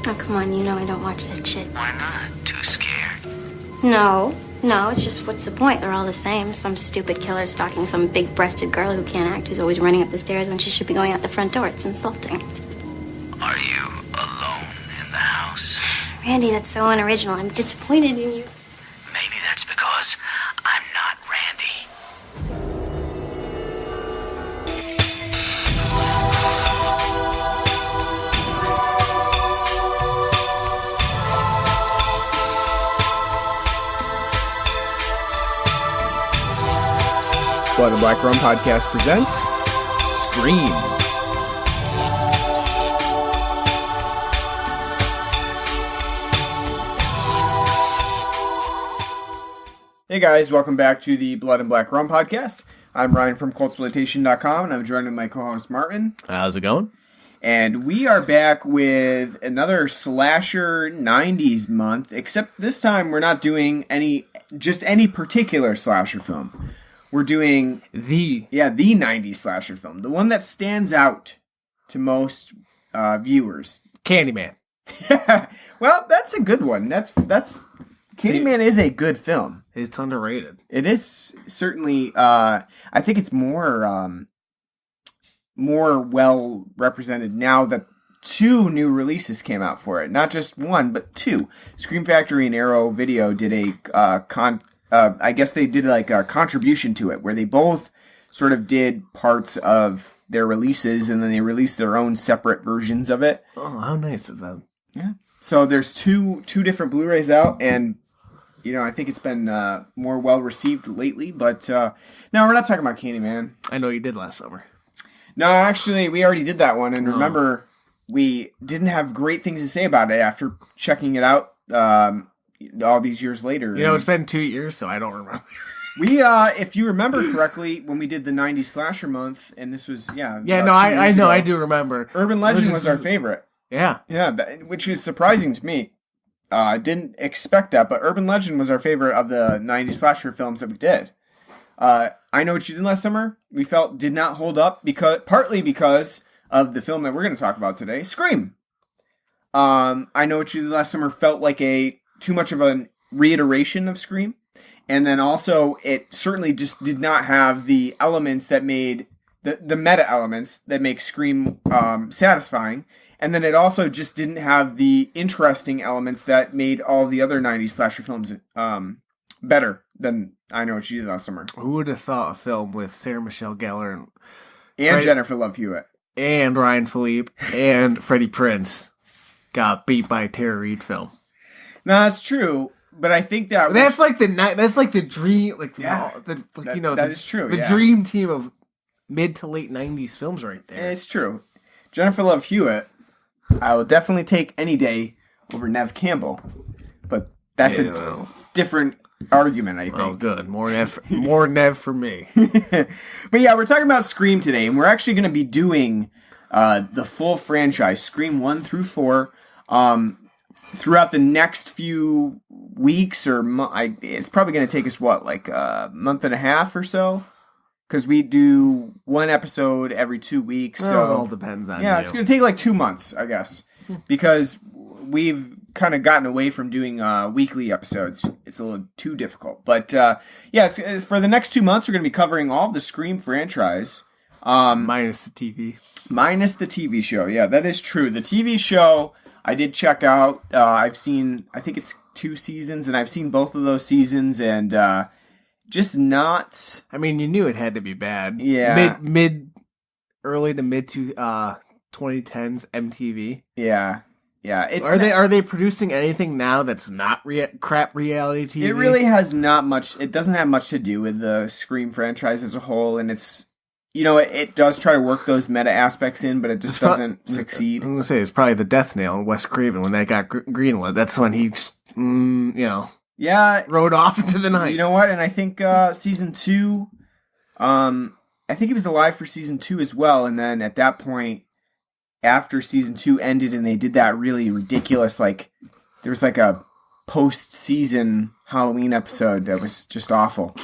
Oh, come on, you know I don't watch that shit. Why not? Too scared? No, it's just what's the point? They're all the same. Some stupid killer stalking some big-breasted girl who can't act, who's always running up the stairs when she should be going out the front door. It's insulting. Are you alone in the house? Randy, that's so unoriginal. I'm disappointed in you. Maybe that's because I'm not Randy. Blood and Black Rum Podcast presents Scream. Hey guys, welcome back to the Blood and Black Rum Podcast. I'm Ryan from Cultsploitation.com, and I'm joined with my co-host Martin. How's it going? And we are back with another slasher 90s month, except this time we're not doing any particular slasher film. We're doing the 90s slasher film, the one that stands out to most viewers. Candyman. Well, that's a good one. That's Candyman is a good film. It's underrated. It is certainly. I think it's more well represented now that two new releases came out for it. Not just one, but two. Scream Factory and Arrow Video did I guess they did like a contribution to it, where they both sort of did parts of their releases, and then they released their own separate versions of it. Oh, how nice of them! Yeah. So there's two different Blu-rays out, and I think it's been more well received lately. But no, we're not talking about Candyman. I know you did last summer. No, actually, we already did that one, and remember, we didn't have great things to say about it after checking it out. All these years later. It's been 2 years, so I don't remember. We, if you remember correctly, when we did the 90s Slasher Month, and this was, I know, ago, I do remember. Urban Legend was our favorite. Yeah. Yeah, which is surprising to me. I didn't expect that, but Urban Legend was our favorite of the 90s Slasher films that we did. I Know What You Did Last Summer, we felt did not hold up, partly because of the film that we're going to talk about today, Scream. I Know What You Did Last Summer felt like too much of a reiteration of Scream. And then also, it certainly just did not have the elements that made, the meta elements that make Scream satisfying. And then it also just didn't have the interesting elements that made all the other 90s slasher films better than I Know What You Did Last Summer. Who would have thought a film with Sarah Michelle Gellar and Jennifer Love Hewitt and Ryan Philippe and Freddie Prinze got beat by a Tara Reid film? No, that's true, but I think that's like the dream, that is true. The dream team of mid to late 90s films, right there. It's true. Jennifer Love Hewitt, I will definitely take any day over Neve Campbell, but that's a different argument, I think. Oh, good. More Neve for me. But yeah, we're talking about Scream today, and we're actually going to be doing the full franchise, Scream 1 through 4. Throughout the next few weeks, it's probably going to take us, a month and a half or so? Because we do one episode every 2 weeks. So it all depends on you. It's going to take 2 months, I guess. Because we've kind of gotten away from doing weekly episodes. It's a little too difficult. But it's for the next 2 months, we're going to be covering all of the Scream franchise. Minus the TV. Minus the TV show. Yeah, that is true. The TV show I did check out. I've seen, I think it's 2 seasons, and I've seen both of those seasons, and just not. I mean, you knew it had to be bad. Yeah, early to mid 2010s MTV. Yeah. Are they producing anything now that's not crap reality TV? It really has not much. It doesn't have much to do with the Scream franchise as a whole, and it's. It does try to work those meta aspects in, but it just doesn't succeed. I was going to say, it's probably the death nail in Wes Craven when that got greenlit. That's when he just, rode off into the night. You know what? And I think season 2, I think he was alive for season 2 as well. And then at that point, after season 2 ended and they did that really ridiculous, there was a post-season Halloween episode that was just awful.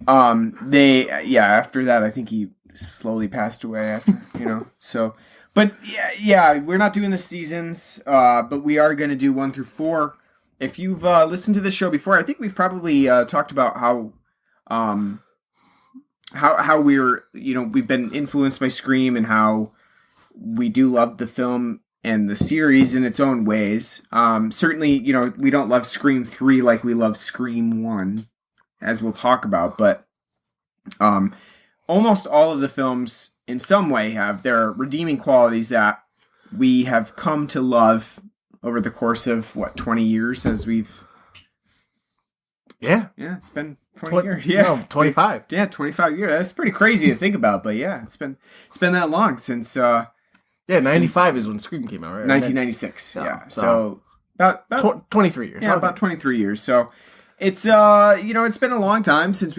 After that, I think he slowly passed away after, so But yeah, we're not doing the seasons, but we are going to do 1 through 4. If you've listened to this show before, I think we've probably talked about how we're, we've been influenced by Scream and how we do love the film and the series in its own ways. Certainly, we don't love Scream 3 like we love Scream 1, as we'll talk about, but almost all of the films in some way have their redeeming qualities that we have come to love over the course of, 20 years as we've... Yeah. Yeah, it's been 20 years. Yeah. No, 25. Yeah, 25 years. That's pretty crazy to think about, but yeah, it's been that long since... 95 is when Scream came out, right? 1996, yeah. So about 23 years. Yeah, about 23 years. So it's, it's been a long time since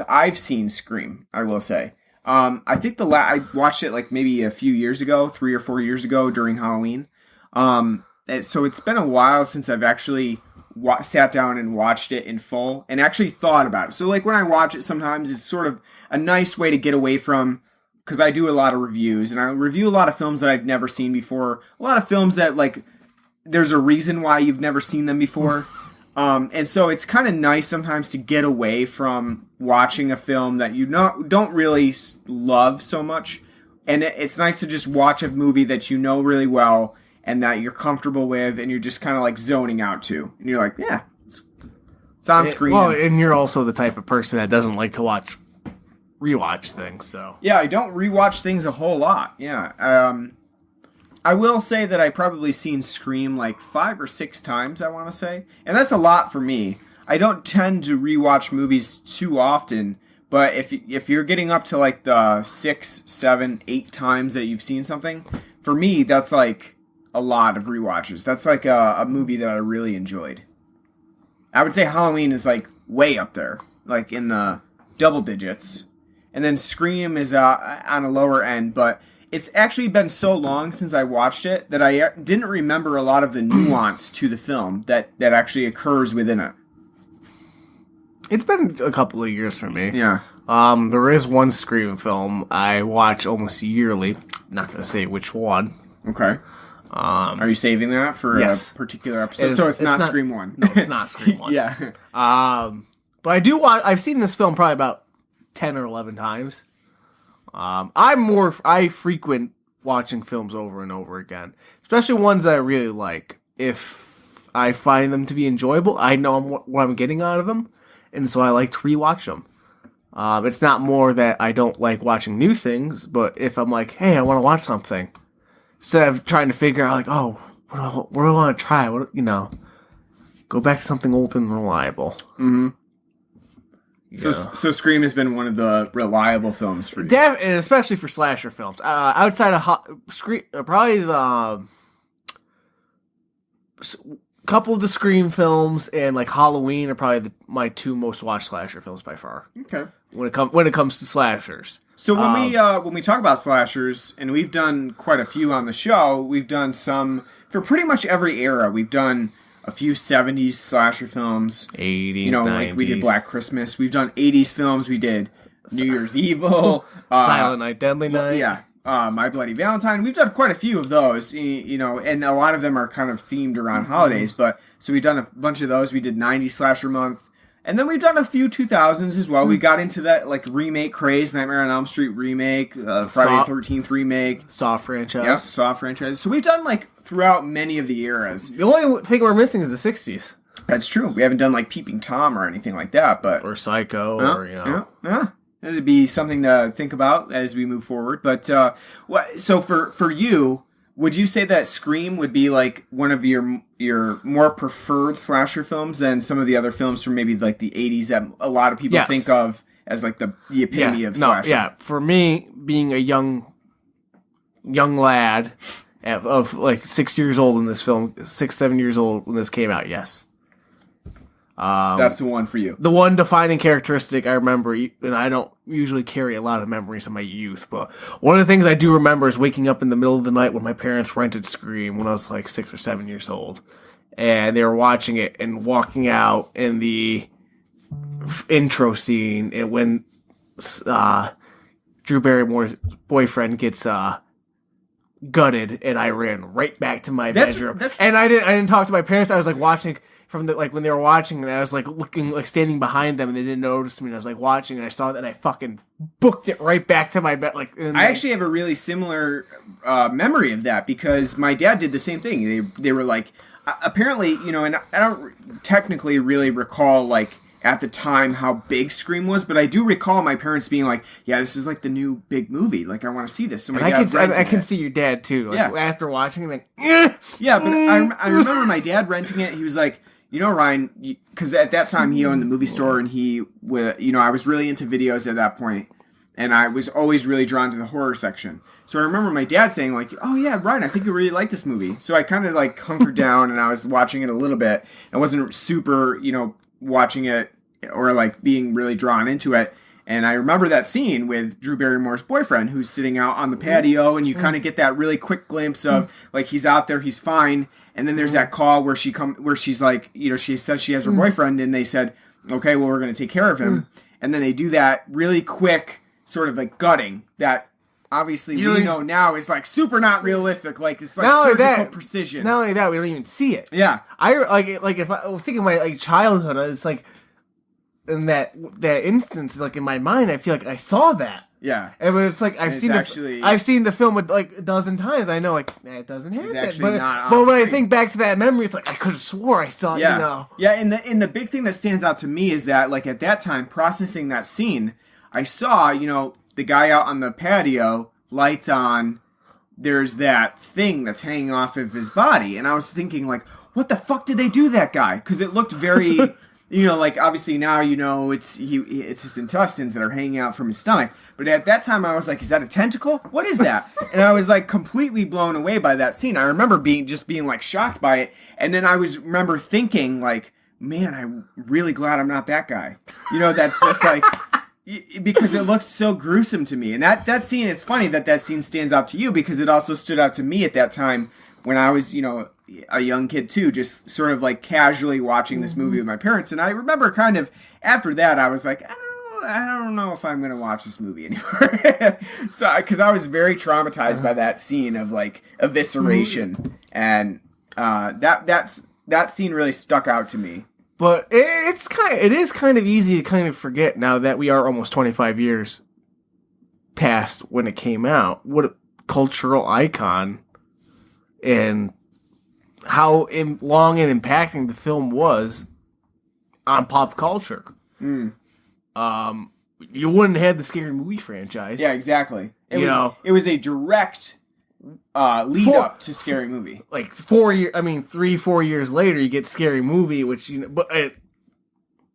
I've seen Scream, I will say. I think I watched it like maybe a few years ago, 3 or 4 years ago during Halloween. So it's been a while since I've actually sat down and watched it in full and actually thought about it. So like when I watch it sometimes it's sort of a nice way to get away from, because I do a lot of reviews and I review a lot of films that I've never seen before. A lot of films that like there's a reason why you've never seen them before. And so it's kind of nice sometimes to get away from watching a film that you don't really love so much. And it's nice to just watch a movie that you know really well and that you're comfortable with and you're just kind of like zoning out to. And you're like, yeah, it's on screen. Well, and you're also the type of person that doesn't like to rewatch things, so. Yeah, I don't rewatch things a whole lot. Yeah. I will say that I probably seen Scream like 5 or 6 times, I want to say. And that's a lot for me. I don't tend to rewatch movies too often, but if you're getting up to like the 6, 7, 8 times that you've seen something, for me, that's like a lot of rewatches. That's like a movie that I really enjoyed. I would say Halloween is like way up there, like in the double digits. And then Scream is on a lower end, but it's actually been so long since I watched it that I didn't remember a lot of the nuance to the film that actually occurs within it. It's been a couple of years for me. Yeah. There is one Scream film I watch almost yearly. Not going to say which one. Okay. Are you saving that for a particular episode? So it's not Scream 1. No, it's not Scream 1. Yeah. But I do watch. I've seen this film probably about 10 or 11 times. I frequent watching films over and over again, especially ones that I really like. If I find them to be enjoyable, I know what I'm getting out of them, and so I like to rewatch them. It's not more that I don't like watching new things, but if I'm like, hey, I want to watch something, instead of trying to figure out like, oh, what do I want to try? Go back to something old and reliable. Mm-hmm. So Scream has been one of the reliable films for you. And especially for slasher films. Outside of Scream, probably the couple of the Scream films and like Halloween are probably my 2 most watched slasher films by far. Okay. When it comes to slashers. So when we talk about slashers, and we've done quite a few on the show, we've done some for pretty much every era. We've done a few 70s slasher films. 80s, 90s. Like we did Black Christmas. We've done 80s films. We did New Year's Evil. Silent Night, Deadly Night. Yeah. My Bloody Valentine. We've done quite a few of those, and a lot of them are kind of themed around holidays. But so we've done a bunch of those. We did 90s Slasher Month. And then we've done a few 2000s as well. We got into that like remake craze, Nightmare on Elm Street remake, Friday the 13th remake. Saw franchise. Yep, Saw franchise. So we've done like throughout many of the eras. The only thing we're missing is the 60s. That's true. We haven't done like Peeping Tom or anything like that. Or Psycho or, Yeah. It'd be something to think about as we move forward. But so for you, would you say that Scream would be like one of your more preferred slasher films than some of the other films from maybe like the 80s that a lot of people think of as like the epitome of slasher? Yeah, for me, being a young lad of like 6 years old in this film, 7 years old when this came out, yes. That's the one for you. The one defining characteristic I remember, and I don't usually carry a lot of memories of my youth, but one of the things I do remember is waking up in the middle of the night when my parents rented Scream when I was like 6 or 7 years old. And they were watching it and walking out in the intro scene, and when Drew Barrymore's boyfriend gets gutted, and I ran right back to my bedroom. And I didn't talk to my parents. I was like watching from the when they were watching, and I was like looking, like standing behind them, and they didn't notice me. And I was like watching, and I saw that, and I fucking booked it right back to my bed. I actually have a really similar memory of that because my dad did the same thing. They were like, apparently, and I don't technically really recall like at the time how big Scream was, but I do recall my parents being like, "Yeah, this is like the new big movie. Like, I want to see this." So my dad I can see your dad too. Like, after watching, like, yeah, but I remember my dad renting it. He was like, Ryan, because at that time he owned the movie store, and I was really into videos at that point, and I was always really drawn to the horror section. So I remember my dad saying like, "Oh yeah, Ryan, I think you really like this movie." So I kind of like hunkered down, and I was watching it a little bit. I wasn't super, watching it or like being really drawn into it. And I remember that scene with Drew Barrymore's boyfriend who's sitting out on the patio, and you kind of get that really quick glimpse of like he's out there, he's fine. And then there's that call where she's like, she says she has her boyfriend, and they said, "Okay, well, we're going to take care of him." And then they do that really quick sort of like gutting that obviously we know now is like super not realistic. Like it's like surgical precision. Not only that, we don't even see it. Yeah. I like if I think of my like childhood, it's like in that instance, like in my mind, I feel like I saw that. Yeah, and it's like I've seen the film like a dozen times. I know like that doesn't happen. But when I think back to that memory, it's like I could have swore I saw. Yeah, and the big thing that stands out to me is that like at that time processing that scene, I saw the guy out on the patio, lights on. There's that thing that's hanging off of his body, and I was thinking like, what the fuck did they do to that guy? Because it looked very. Like obviously now it's his intestines that are hanging out from his stomach. But at that time I was like, is that a tentacle? What is that? And I was like completely blown away by that scene. I remember being like shocked by it. And then I remember thinking like, man, I'm really glad I'm not that guy. That's like because it looked so gruesome to me. And that scene, it's funny that scene stands out to you because it also stood out to me at that time when I was, a young kid too, just sort of like casually watching this movie with my parents. And I remember kind of after that, I was like, I don't know if I'm going to watch this movie anymore. So, because I was very traumatized by that scene of like evisceration, and that scene really stuck out to me. But it is kind of easy to kind of forget now that we are almost 25 years past when it came out. What a cultural icon, and how long and impacting the film was on pop culture. You wouldn't have the Scary Movie franchise. Yeah, exactly. It was a direct lead up to Scary Movie. Like 3-4 years later, you get Scary Movie, which but it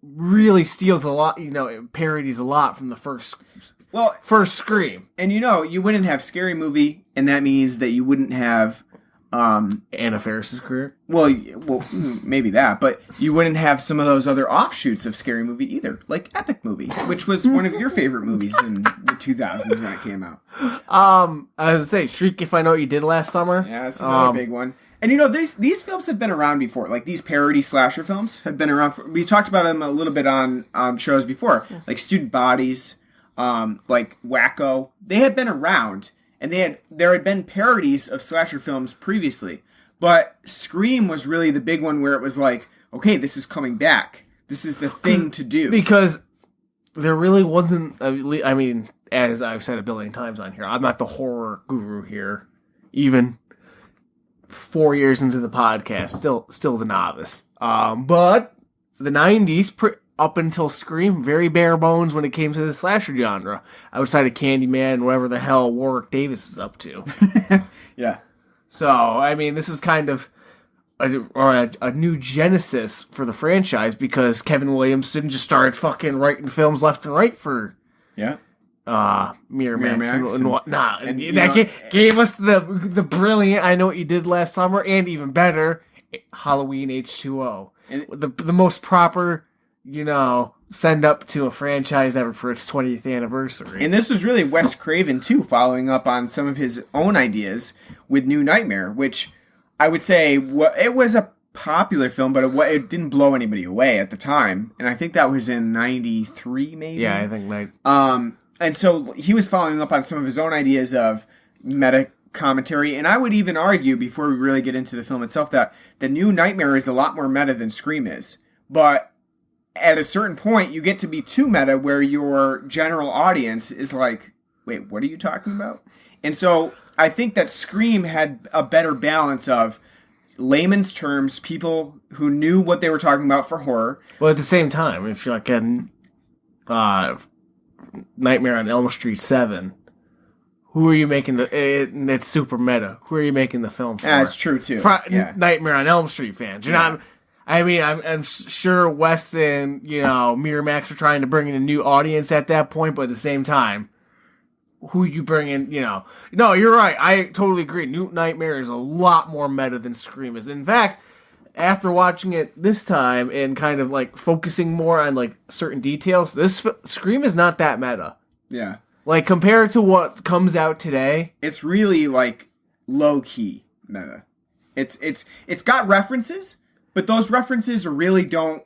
really steals a lot. It parodies a lot from the first Scream. And you wouldn't have Scary Movie, and that means that you wouldn't have Anna Faris's career. Well, maybe that, but you wouldn't have some of those other offshoots of Scary Movie either, like Epic Movie, which was one of your favorite movies in the 2000s when it came out. I was gonna say, Shriek If I Know What You Did Last Summer. Yeah, that's another big one. And these films have been around before. Like these parody slasher films have been around. We talked about them a little bit on shows before, like Student Bodies, like Wacko. They had been around. And there had been parodies of slasher films previously, but Scream was really the big one where it was like, okay, this is coming back. This is the thing to do. Because there really wasn't. I mean, as I've said a billion times on here, I'm not the horror guru here. Even 4 years into the podcast, still the novice. But the 90s. Up until Scream, very bare bones when it came to the slasher genre. Outside of Candyman and whatever the hell Warwick Davis is up to. Yeah. So, I mean, this is kind of a new genesis for the franchise because Kevin Williamson just started fucking writing films left and right for Miramax and whatnot. And that gave us the brilliant I Know What You Did Last Summer, and even better, Halloween H2O. The most proper... send up to a franchise ever for its 20th anniversary. And this was really Wes Craven, too, following up on some of his own ideas with New Nightmare, which I would say it was a popular film, but it didn't blow anybody away at the time. And I think that was in 93, maybe? Yeah, I think And so he was following up on some of his own ideas of meta commentary, and I would even argue, before we really get into the film itself, that the new Nightmare is a lot more meta than Scream is. But at a certain point, you get to be too meta where your general audience is like, wait, what are you talking about? And so I think that Scream had a better balance of layman's terms, people who knew what they were talking about for horror. Well, at the same time, if you're like in Nightmare on Elm Street 7, who are you making it's super meta. Who are you making the film for? Yeah, it's true, too. Nightmare on Elm Street fans. You're not... I mean, I'm sure Wes and, Miramax are trying to bring in a new audience at that point, but at the same time, who you bring in, No, you're right. I totally agree. New Nightmare is a lot more meta than Scream is. In fact, after watching it this time and kind of, like, focusing more on, like, certain details, this Scream is not that meta. Yeah. Like, compared to what comes out today... It's really, like, low-key meta. It's got references... But those references really don't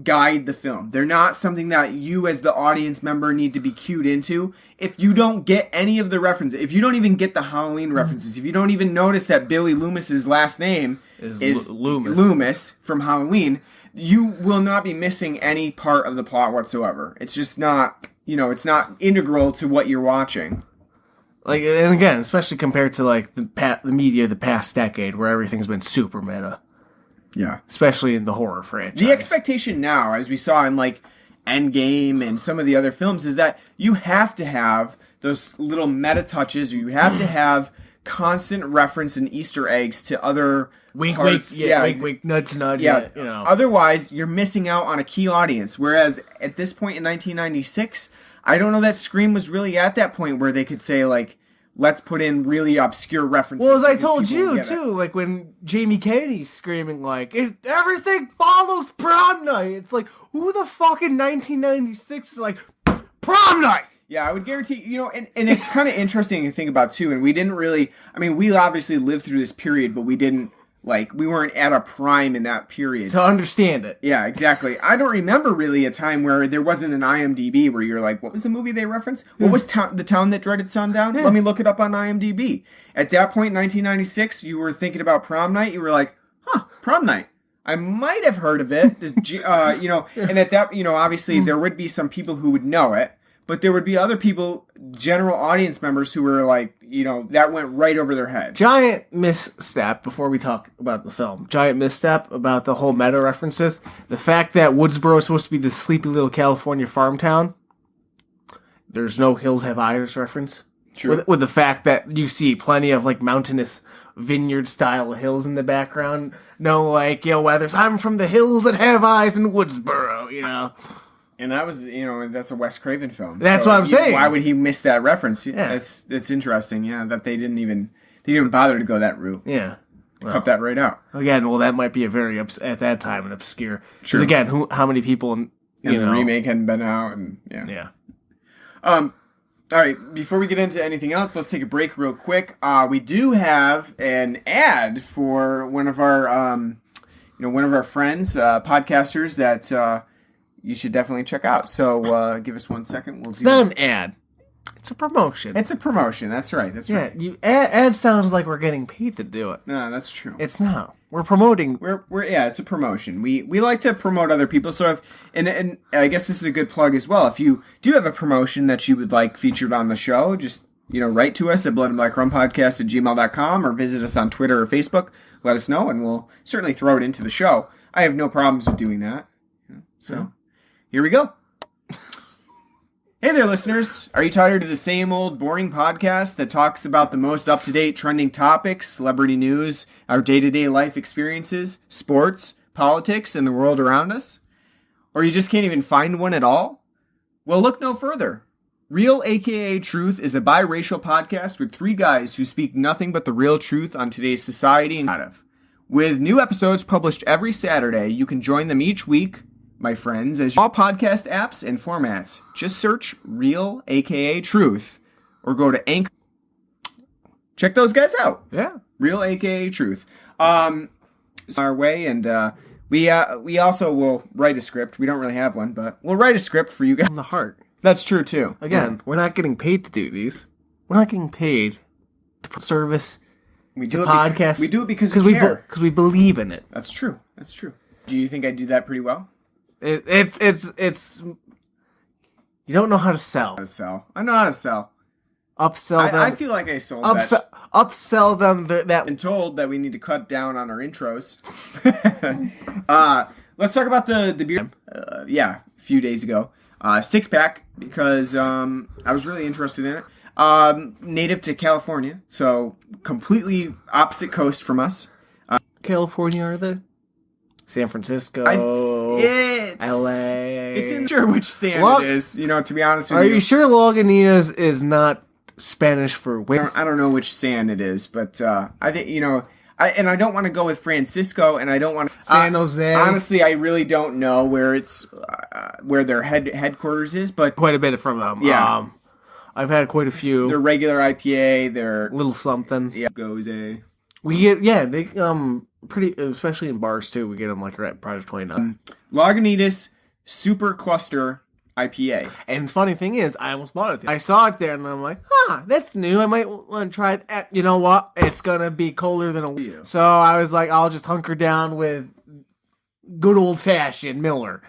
guide the film. They're not something that you as the audience member need to be cued into. If you don't get any of the references, if you don't even get the Halloween references, if you don't even notice that Billy Loomis's last name is Loomis from Halloween, you will not be missing any part of the plot whatsoever. It's just not, it's not integral to what you're watching. Like, and again, especially compared to like the media of the past decade where everything's been super meta. Yeah. Especially in the horror franchise. The expectation now, as we saw in, like, Endgame and some of the other films, is that you have to have those little meta touches, or you have to have constant reference and Easter eggs to other wink, parts. Wink, wink, nudge, nudge. Yeah. Otherwise, you're missing out on a key audience. Whereas, at this point in 1996, I don't know that Scream was really at that point where they could say, like, let's put in really obscure references. Well, as I told you, too, like when Jamie Kennedy's screaming, like, everything follows prom night. It's like, who the fuck in 1996 is like, prom night? Yeah, I would guarantee, and it's kind of interesting to think about, too, and we didn't really, we obviously lived through this period, but we didn't, we weren't at a prime in that period. To understand it. Yeah, exactly. I don't remember really a time where there wasn't an IMDb where you're like, what was the movie they referenced? What was the town that dreaded sundown? Let me look it up on IMDb. At that point in 1996, you were thinking about prom night. You were like, prom night. I might have heard of it. And at that, obviously there would be some people who would know it, but there would be other people, general audience members, who were like, that went right over their head. Giant misstep, before we talk about the film, giant misstep about the whole meta references. The fact that Woodsboro is supposed to be this sleepy little California farm town. There's no Hills Have Eyes reference. True. With the fact that you see plenty of, like, mountainous vineyard-style hills in the background. No, like, whether I'm from the hills that have eyes in Woodsboro, And that was, that's a Wes Craven film. That's what I'm saying. Why would he miss that reference? Yeah. It's interesting, that they didn't even bother to go that route. Yeah. Well, cut that right out. Again, that might be a very, at that time, an obscure. True. Because again, how many people, the remake hadn't been out, and Yeah. All right, before we get into anything else, let's take a break real quick. We do have an ad for one of our, one of our friends, podcasters that you should definitely check out. So give us 1 second. It's not an ad. It's a promotion. It's a promotion. That's right. Right. Ad sounds like we're getting paid to do it. No, that's true. It's not. We're promoting. It's a promotion. We like to promote other people. So if and I guess this is a good plug as well. If you do have a promotion that you would like featured on the show, just write to us at bloodandblackrumpodcast@gmail.com or visit us on Twitter or Facebook. Let us know, and we'll certainly throw it into the show. I have no problems with doing that. So here we go. Hey there, listeners. Are you tired of the same old boring podcast that talks about the most up-to-date trending topics, celebrity news, our day-to-day life experiences, sports, politics, and the world around us? Or you just can't even find one at all? Well, look no further. Real AKA Truth is a biracial podcast with three guys who speak nothing but the real truth on today's society and out of. With new episodes published every Saturday, you can join them each week, my friends, as all podcast apps and formats. Just search Real AKA Truth or go to Anchor. Check those guys out. Yeah. Real AKA Truth. Our way, and we also will write a script. We don't really have one, but we'll write a script for you guys. From the heart. That's true too. Again, we're not getting paid to do these. We're not getting paid to put service. We do it podcast. We do it because we care. Because we believe in it. That's true. That's true. Do you think I do that pretty well? It's. You don't know how to sell. How to sell? I know how to sell. Upsell them. I feel like I sold that. Upsell them that. And told that we need to cut down on our intros. Let's talk about the beer. A few days ago. 6-pack, because I was really interested in it. Native to California, so completely opposite coast from us. California, are they? San Francisco, LA. It's in sure which San it is. To be honest with you. Are you sure Lagunitas is not Spanish for winter? I don't know which San it is, but I think I don't want to go with Francisco, and I don't want to San Jose. Honestly, I really don't know where it's where their headquarters is, but quite a bit from them. Yeah, I've had quite a few. Their regular IPA, their little something. Yeah, goes a. We get they pretty, especially in bars too. We get them like at Project 29. Lagunitas Super Cluster IPA. And funny thing is, I almost bought it. I saw it there, and I'm like, that's new. I might want to try it. You know what? It's gonna be colder than a week. So I was like, I'll just hunker down with good old fashioned Miller.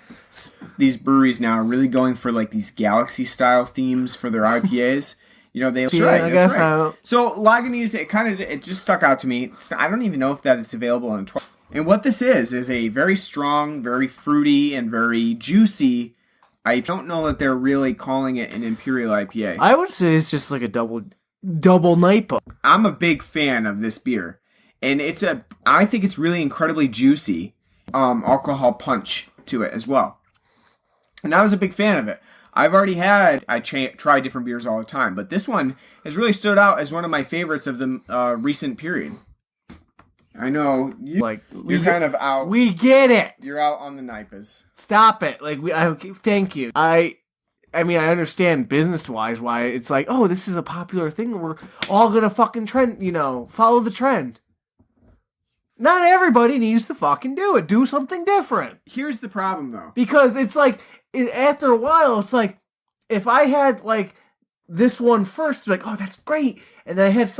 These breweries now are really going for like these galaxy style themes for their IPAs. That's right. I guess. Right. So Lagunitas, it just stuck out to me. I don't even know if that it's available in 12. And what this is a very strong, very fruity, and very juicy. I don't know that they're really calling it an Imperial IPA. I would say it's just like a double NIPA. I'm a big fan of this beer, and I think it's really incredibly juicy. Alcohol punch to it as well, and I was a big fan of it. I've already had. I try different beers all the time, but this one has really stood out as one of my favorites of the recent period. I know you're kind of out. We get it. You're out on the NIPAs. Stop it. Thank you. I mean, I understand business-wise why it's like, oh, this is a popular thing. We're all gonna fucking trend, follow the trend. Not everybody needs to fucking do it. Do something different. Here's the problem, though. Because it's like, after a while, it's like, if I had, this one first, oh, that's great. And then I had,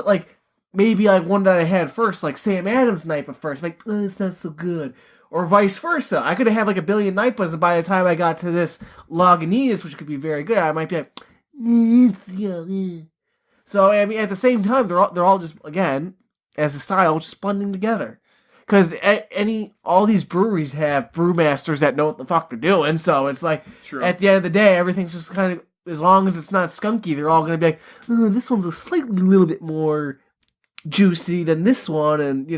maybe, one that I had first, like Sam Adams NIPA first. Oh, it's not so good. Or vice versa. I could have had, a billion NIPAs, and by the time I got to this Lagunitas, which could be very good, I might be like, So, I mean, at the same time, they're all just, again, as a style, just blending together. Because all these breweries have brewmasters that know what the fuck they're doing, so it's like, True. At the end of the day, everything's just kind of, as long as it's not skunky, they're all going to be like, oh, this one's a little bit more juicy than this one, and,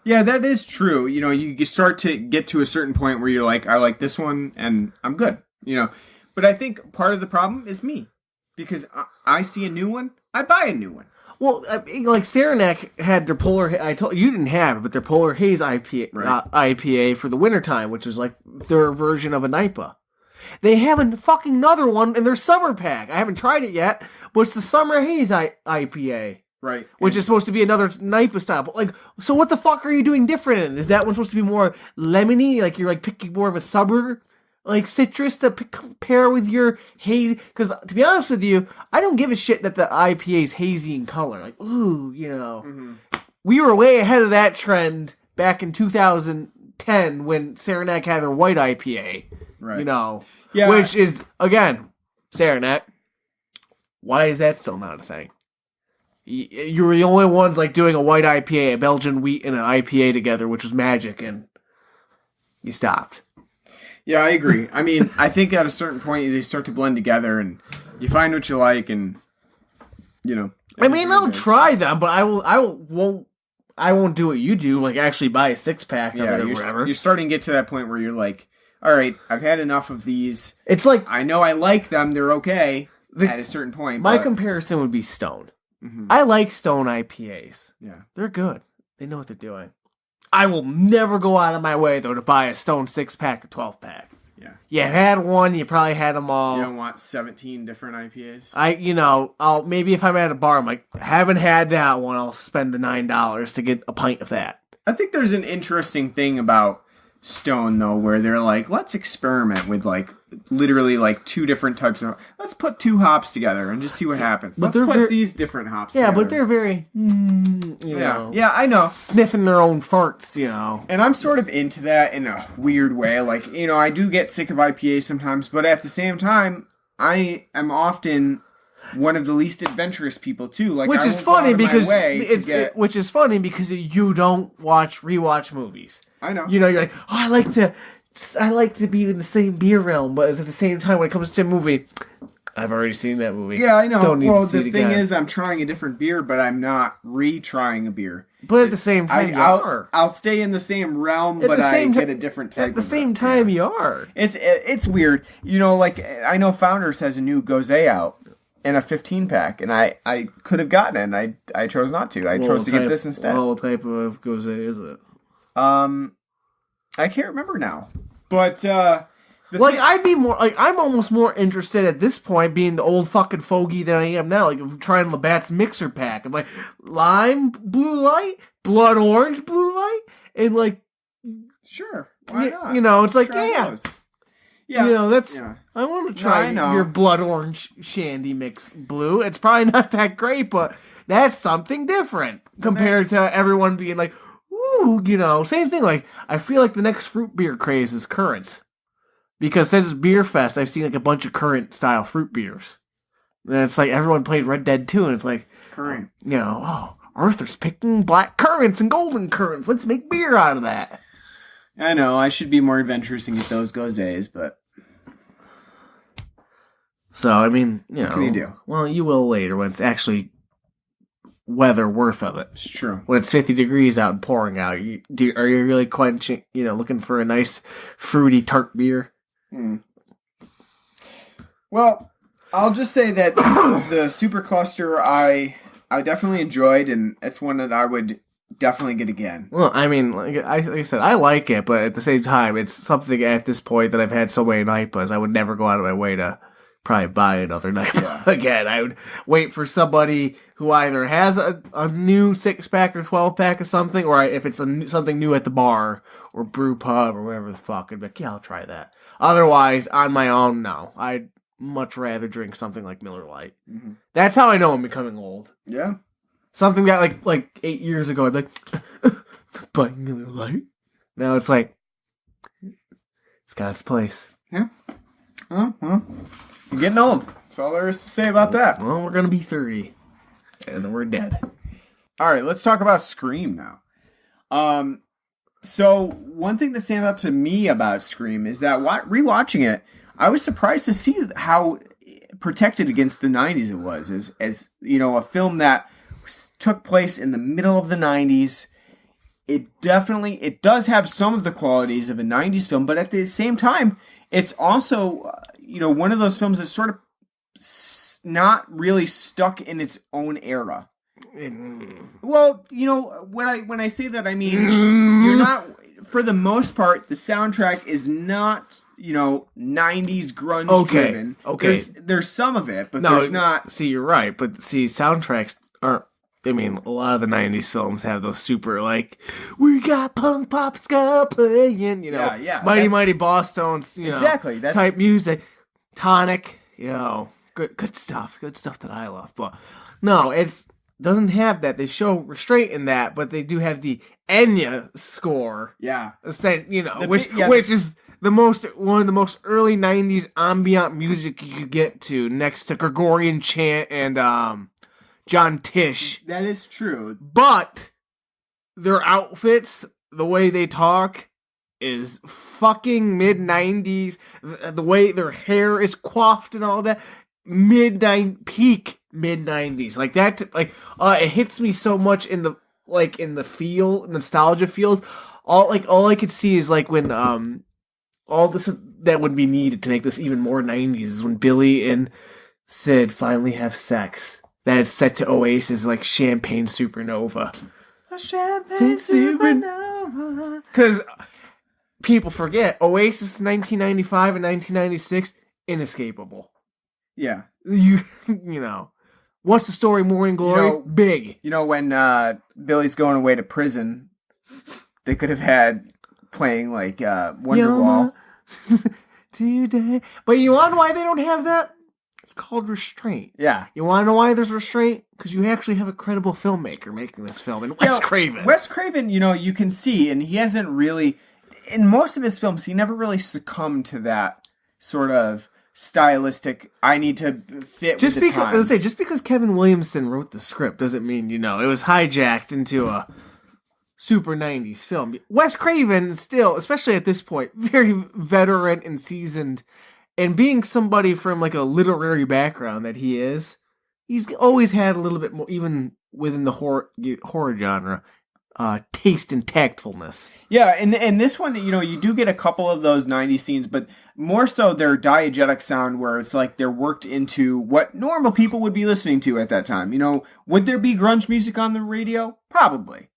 Yeah, that is true. You start to get to a certain point where you're like, I like this one, and I'm good, But I think part of the problem is me. Because I see a new one, I buy a new one. Well, Saranac had their Polar. I told you didn't have it, but their Polar Haze IPA, right. IPA for the wintertime, which is like their version of a NIPA. They have a fucking another one in their summer pack. I haven't tried it yet, but it's the Summer Haze IPA, right? Which is supposed to be another NIPA style. But so what the fuck are you doing different? Is that one supposed to be more lemony? You're picking more of a summer citrus to pair with your hazy, because to be honest with you, I don't give a shit that the IPA is hazy in color. Mm-hmm. We were way ahead of that trend back in 2010 when Saranac had their white IPA. Right. Yeah. Which is, again, Saranac, why is that still not a thing? You were the only ones doing a white IPA, a Belgian wheat, and an IPA together, which was magic, and you stopped. Yeah, I agree. I mean, I think at a certain point they start to blend together, and you find what you like, and I mean, I'll try them, but I won't do what you do. Actually buy a 6-pack of it or whatever. You're starting to get to that point where you're like, all right, I've had enough of these. It's like I know I like them; they're okay at a certain point. My comparison would be Stone. Mm-hmm. I like Stone IPAs. Yeah, they're good. They know what they're doing. I will never go out of my way, though, to buy a Stone 6-pack or 12-pack. Yeah. You had one, you probably had them all. You don't want 17 different IPAs? I'll maybe if I'm at a bar, I'm like, haven't had that one, I'll spend the $9 to get a pint of that. I think there's an interesting thing about stone though, where they're like, let's experiment with like literally like two different types of. Let's put two hops together and just see what happens. Let's put these different hops. Yeah, together. but they're very, you know, yeah, I know, sniffing their own farts, you know. And I'm sort of into that in a weird way. Like, you know, I do get sick of IPA sometimes, but at the same time, I am often one of the least adventurous people too. Like, which is funny because which is funny because you don't rewatch movies. I know. You know, you're like, oh, I like to be in the same beer realm, but at the same time, when it comes to a movie, I've already seen that movie. Yeah, I know. Don't need to see the it thing again. is, I'm trying a different beer, but I'm not retrying a beer. But at the same time, I'll stay in the same realm, but I get a different type. At the same time, you are. It's weird. You know, like, I know Founders has a new Gose out in a 15-pack, and I could have gotten it, and I chose not to. I chose to get this instead. What type of Gose is it? I can't remember now, but I'm almost more interested at this point being the old fucking fogey than I am now. Like, trying Labatt's mixer pack. I'm like, lime blue light, blood orange blue light, and like, sure, why not? You know, it's like, yeah. You know, I want to try your blood orange shandy mix blue. It's probably not that great, but that's something different compared to everyone being like, ooh, you know, same thing. Like, I feel like the next fruit beer craze is Currants. Because since Beer Fest, I've seen like a bunch of currant style fruit beers. And it's like everyone played Red Dead 2, and it's like, currant. You know, Arthur's picking black currants and golden currants. Let's make beer out of that. I know, I should be more adventurous and get those Goses, but... So, I mean, you know... What can you do? Well, you will later when it's actually weather worth of it. It's true. When it's 50 degrees out and pouring out, are you really quenching, you know, looking for a nice fruity tart beer? Well, I'll just say that the Super Cluster I definitely enjoyed, and it's one that I would definitely get again. Well, I mean, like I said, I like it, but at the same time, it's something at this point that I've had so many NIPAs, I would never go out of my way to probably buy another NIPA again. I would wait for somebody who either has a new 6-pack or 12-pack or something, or if it's something new at the bar or brew pub or whatever the fuck, I'd be like, yeah, I'll try that. Otherwise, on my own, no. I'd much rather drink something like Miller Lite. Mm-hmm. That's how I know I'm becoming old. Yeah. Something that like 8 years ago, I'd be like, buying Miller Lite? Now it's like, it's got its place. Yeah. Oh, well, you're getting old. That's all there is to say about that. Well, we're going to be 30. And then we're dead. All right, let's talk about Scream now. So one thing that stands out to me about Scream is that rewatching it, I was surprised to see how protected against the 90s it was. As you know, a film that took place in the middle of the 90s. It does have some of the qualities of a 90s film, but at the same time, it's also, you know, one of those films that's sort of not really stuck in its own era. Well, you know, when I say that, I mean, you're not, for the most part, the soundtrack is not, you know, 90s grunge driven. Okay. There's some of it, but there's not. See, you're right, but see, soundtracks aren't, I mean, a lot of the 90s films have those super, like, we got punk pop ska playing, you know, Mighty Boss Stones, you know, exactly, type music, Tonic, you know, good stuff that I love, but no, it's doesn't have that. They show restraint in that, but they do have the Enya score. Yeah. You know, which is one of the most early 90s ambient music you could get to, next to Gregorian chant and John Tish. That is true. But their outfits, the way they talk, is fucking mid-90s. The way their hair is coiffed and all that, peak mid-90s. Like that, it hits me so much in the nostalgia feels. All I could see is like when all this that would be needed to make this even more 90s is when Billy and Sid finally have sex. That it's set to Oasis, like Champagne Supernova. A Champagne Supernova. Because people forget, Oasis 1995 and 1996, inescapable. Yeah. You know. What's the story, Morning Glory? You know, big. You know, when Billy's going away to prison, they could have had playing like Wonderwall. Today. But you want to know why they don't have that? It's called restraint. Yeah. You want to know why there's restraint? Because you actually have a credible filmmaker making this film, and Wes Craven. Wes Craven, you can see, and he hasn't really, in most of his films, he never really succumbed to that sort of stylistic, I need to fit with the times. Let's say, just because Kevin Williamson wrote the script doesn't mean, it was hijacked into a super 90s film. Wes Craven still, especially at this point, very veteran and seasoned. And being somebody from like a literary background that he is, he's always had a little bit more, even within the horror genre, taste and tactfulness. Yeah, and this one, you do get a couple of those 90s scenes, but more so their diegetic sound where it's like they're worked into what normal people would be listening to at that time. Would there be grunge music on the radio? Probably.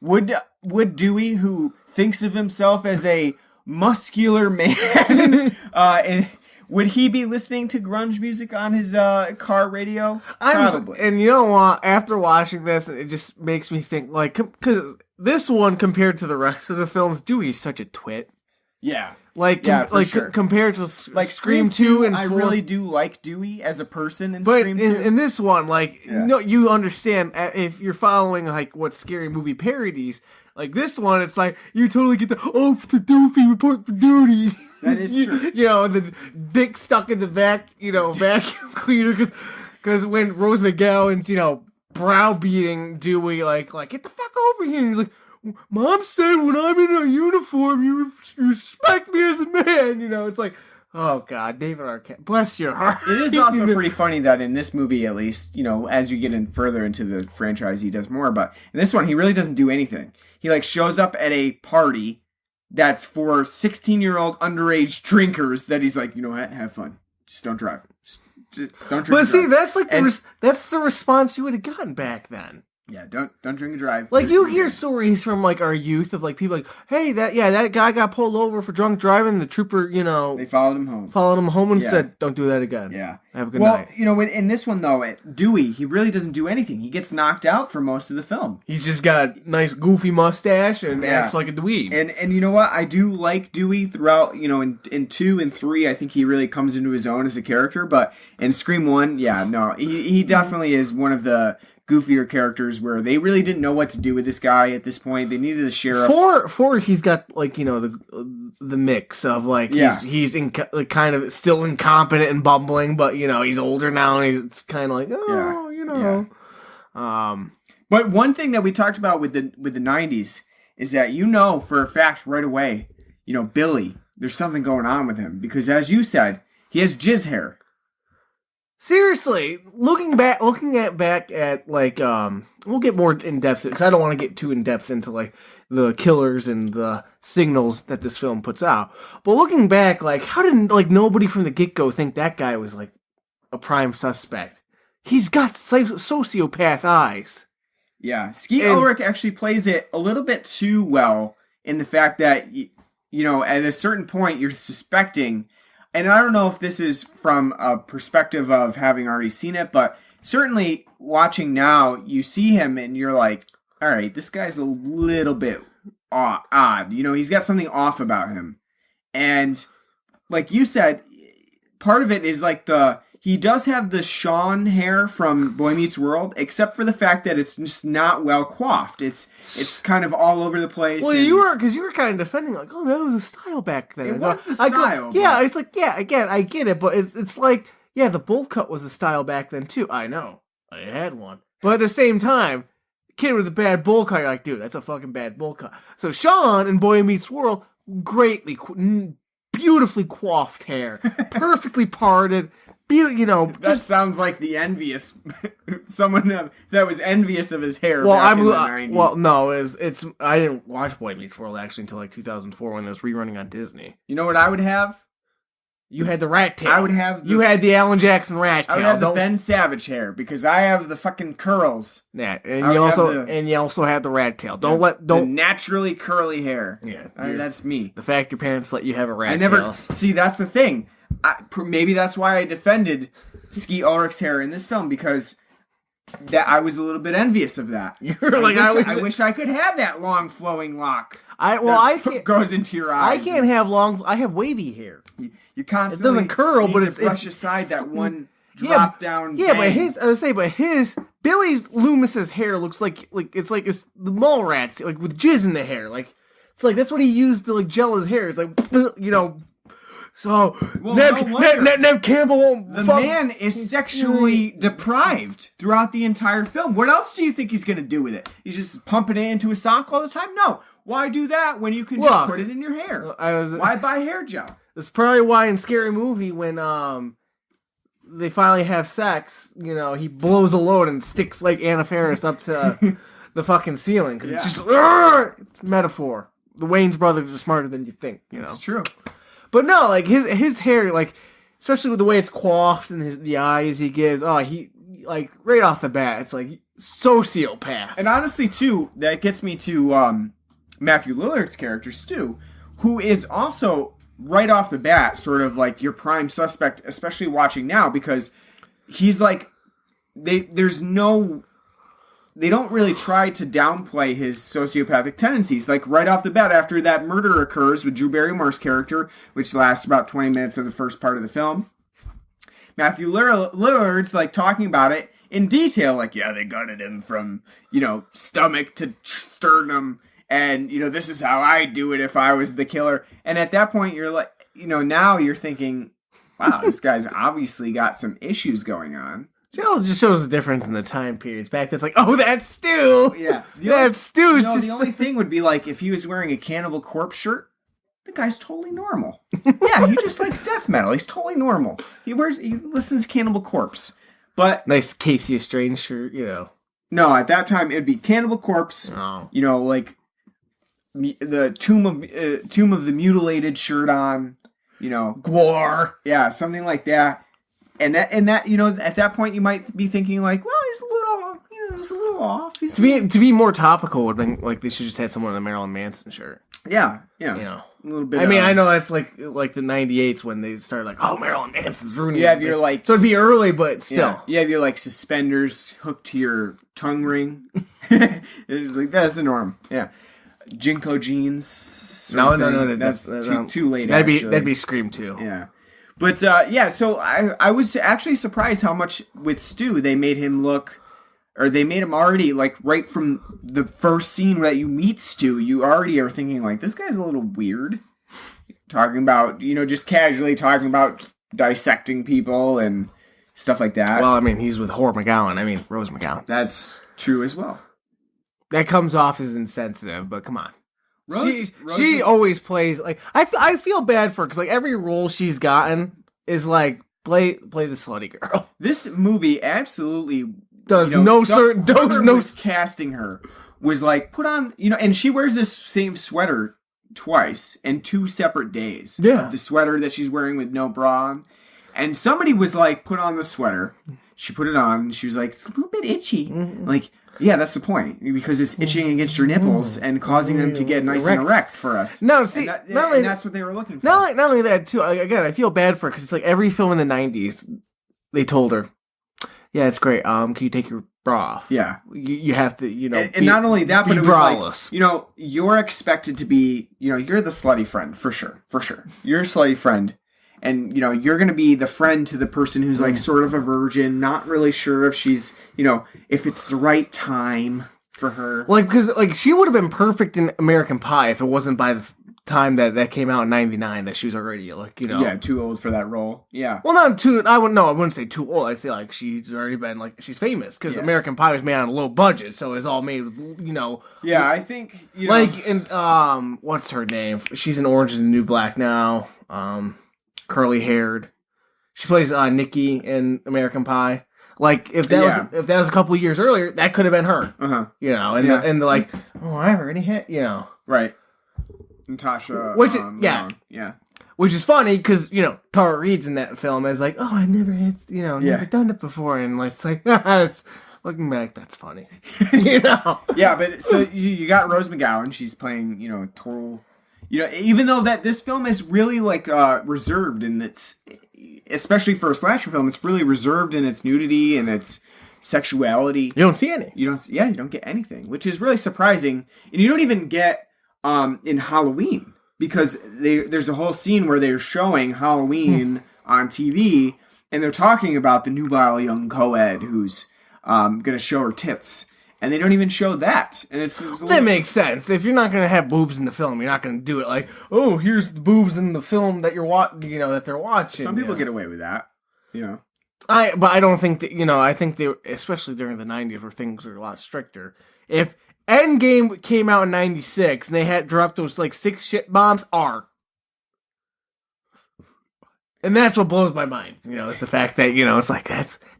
Would Dewey, who thinks of himself as a muscular man, and would he be listening to grunge music on his car radio? Probably. And you know what? After watching this, it just makes me think, like, because this one compared to the rest of the films, Dewey's such a twit. Yeah. Sure. Compared to Scream 2 and 4. I really do like Dewey as a person in Scream 2. In this one, you understand, if you're following, like, what Scary Movie parodies, like this one, it's like, you totally get the, the doofy report for duty. That is true. The dick stuck in the vacuum cleaner, because when Rose McGowan's, browbeating Dewey, like, get the fuck over here. And he's like, Mom said when I'm in a uniform, you respect me as a man. It's like, oh God, David Arquette, bless your heart. It is also pretty funny that in this movie, at least, as you get in further into the franchise, he does more. But in this one, he really doesn't do anything. He shows up at a party that's for 16-year-old underage drinkers that he's like, have fun. Just don't drive. Just don't drink. But see, that's that's the response you would have gotten back then. Yeah, don't drink and drive. You hear stories from our youth of people like, hey, that guy got pulled over for drunk driving. The trooper, they followed him home. And said, don't do that again. Yeah, have a good night. In this one though, Dewey, he really doesn't do anything. He gets knocked out for most of the film. He's just got a nice goofy mustache and acts like a dweeb. And you know what? I do like Dewey throughout. In 2 and 3, I think he really comes into his own as a character. But in Scream 1, he definitely is one of the goofier characters where they really didn't know what to do with this guy at this point. They needed a sheriff. Four, he's got the mix of he's kind of still incompetent and bumbling, but he's older now and it's kind of But one thing that we talked about with the 90s is that for a fact right away, Billy, there's something going on with him because as you said, he has jizz hair. Seriously, looking back at we'll get more in depth because I don't want to get too in depth into the killers and the signals that this film puts out. But looking back, how did nobody from the get-go think that guy was a prime suspect? He's got sociopath eyes. Yeah, Skeet Ulrich actually plays it a little bit too well in the fact that at a certain point you're suspecting. And I don't know if this is from a perspective of having already seen it, but certainly watching now, you see him and you're like, all right, this guy's a little bit odd. He's got something off about him. And like you said, part of it is he does have the Sean hair from Boy Meets World, except for the fact that it's just not well coiffed. It's kind of all over the place. Well, you were kind of defending that was a style back then. It was the style. It's again, I get it, but it's the bowl cut was a style back then too. I know, I had one, but at the same time, kid with a bad bowl cut, you're like, dude, that's a fucking bad bowl cut. So Sean in Boy Meets World, beautifully coiffed hair, perfectly parted. That sounds like the envious someone that was envious of his hair. Back in the 90s. Well, no, it's I didn't watch Boy Meets World actually until 2004 when it was rerunning on Disney. You know what I would have? You had the rat tail. I would have. You had the Alan Jackson rat tail. I would have the Ben Savage hair because I have the fucking curls. Yeah, and you also had the rat tail. The naturally curly hair. Yeah, that's me. The fact your parents let you have a rat tail. See, that's the thing. Maybe that's why I defended Skeet Ulrich's hair in this film because that I was a little bit envious of that. You're like, I wish I could have that long flowing lock. I can't, goes into your eyes. I can't have long. I have wavy hair. You constantly. It doesn't curl, need but to it's brush aside that one drop down. Yeah, bang. but Billy's Loomis's hair looks like it's the mall rats, like with jizz in the hair. Like it's like that's what he used to like gel his hair. It's like So Nev Campbell, the man is sexually deprived throughout the entire film. What else do you think he's gonna do with it? He's just pumping it into a sock all the time? No. Why do that when you can just put it in your hair? Why buy hair gel? That's probably why in Scary Movie when they finally have sex, he blows a load and sticks like Anna Faris up to the fucking ceiling because it's just it's metaphor. The Wayans brothers are smarter than you think. It's true. But no, like his hair, like especially with the way it's coiffed and the eyes he gives. Oh, he like right off the bat, it's like sociopath. And honestly, too, that gets me to Matthew Lillard's character Stu, who is also right off the bat sort of like your prime suspect, especially watching now because he's like they don't really try to downplay his sociopathic tendencies. Like, right off the bat, after that murder occurs with Drew Barrymore's character, which lasts about 20 minutes of the first part of the film, Matthew Lillard's, like, talking about it in detail. Like, yeah, they gutted him from, stomach to sternum, and, this is how I do it if I was the killer. And at that point, you're like, now you're thinking, wow, this guy's obviously got some issues going on. It just shows the difference in the time periods. Back then, it's like, oh, that's Stu. Yeah. That's Stu. The only thing would be like if he was wearing a Cannibal Corpse shirt, the guy's totally normal. Yeah, he just likes death metal. He's totally normal. He listens to Cannibal Corpse. But nice Casey Strange shirt, No, at that time it'd be Cannibal Corpse. Oh. Like the Tomb of the Mutilated shirt on. Gwar. Yeah, something like that. And that, at that point you might be thinking like, well, he's a little off. To be more topical would have been like they should just had someone in a Marilyn Manson shirt. Yeah. A little bit. I mean, I know that's like the 98s when they started like, oh, Marilyn Manson's ruining. You have your like, so it'd be early, but still. Yeah. You have your like suspenders hooked to your tongue ring. It's like that's the norm. Yeah, Jinko jeans. No, that's too late. That'd be Scream 2. Yeah. But, so I was actually surprised how much with Stu they made him look, or they made him already, like, right from the first scene that you meet Stu, you already are thinking, like, this guy's a little weird. Talking about, just casually talking about dissecting people and stuff like that. Well, I mean, he's with Rose McGowan. That's true as well. That comes off as insensitive, but come on. She always plays like I feel bad for her because like every role she's gotten is like play the slutty girl. This movie absolutely does casting her was like put on and she wears this same sweater twice in 2 separate days. Yeah, the sweater that she's wearing with no bra on, and somebody was like put on the sweater. She put it on and she was like it's a little bit itchy. Mm-hmm. Like. Yeah, that's the point, because it's itching against your nipples and causing them to get nice and erect for us. No, see, and that's what they were looking for. Not only that, too, again, I feel bad for her, because it's like every film in the 90s, they told her, yeah, it's great, can you take your bra off? Yeah. You have to, And not only that, but it was braless. Like, you're expected to be, you're the slutty friend, for sure. You're a slutty friend. And, you're going to be the friend to the person who's, like, sort of a virgin, not really sure if she's, if it's the right time for her. Like, because, like, she would have been perfect in American Pie if it wasn't by the time that came out in 99 that she was already, like, Yeah, too old for that role. Yeah. Well, not too, I wouldn't say too old. I'd say, like, she's already been, like, she's famous. Because American Pie was made on a low budget, so it's all made with, Yeah, I think, Like, in, what's her name? She's in Orange is the New Black now. Curly haired. She plays Nikki in American Pie. Like if that was a couple of years earlier, that could have been her. Uh-huh. And they're like, oh, I already hit, Right. Natasha. Which yeah. Which is funny because Tara Reid's in that film is like, oh, I never hit, never done it before, and like, it's like it's, looking back, that's funny. Yeah, but so you got Rose McGowan. She's playing total. Even though that this film is really like reserved in its, especially for a slasher film, it's really reserved in its nudity and its, sexuality. You don't see any. You don't get anything, which is really surprising. And you don't even get in Halloween, because there's a whole scene where they're showing Halloween on TV, and they're talking about the nubile young co-ed who's going to show her tits. And they don't even show that. And it's that makes sense. If you're not going to have boobs in the film, you're not going to do it like, oh, here's the boobs in the film that that they're watching. Some people get away with that, But I don't think that, I think they, especially during the 90s where things were a lot stricter. If Endgame came out in 96 and they had dropped those like 6 shit bombs, R. And that's what blows my mind. It's the fact that, it's like,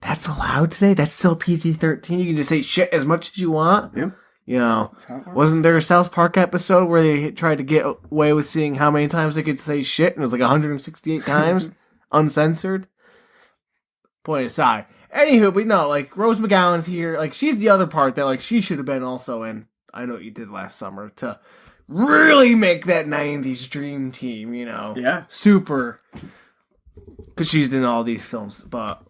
that's allowed today? That's still PG-13? You can just say shit as much as you want? Yeah. Wasn't there a South Park episode where they tried to get away with seeing how many times they could say shit, and it was like 168 times, uncensored? Point aside. Anywho, but no, like, Rose McGowan's here. Like, she's the other part that, like, she should have been also in I Know What You Did Last Summer to really make that 90s dream team, Yeah. Super. Because she's in all these films, but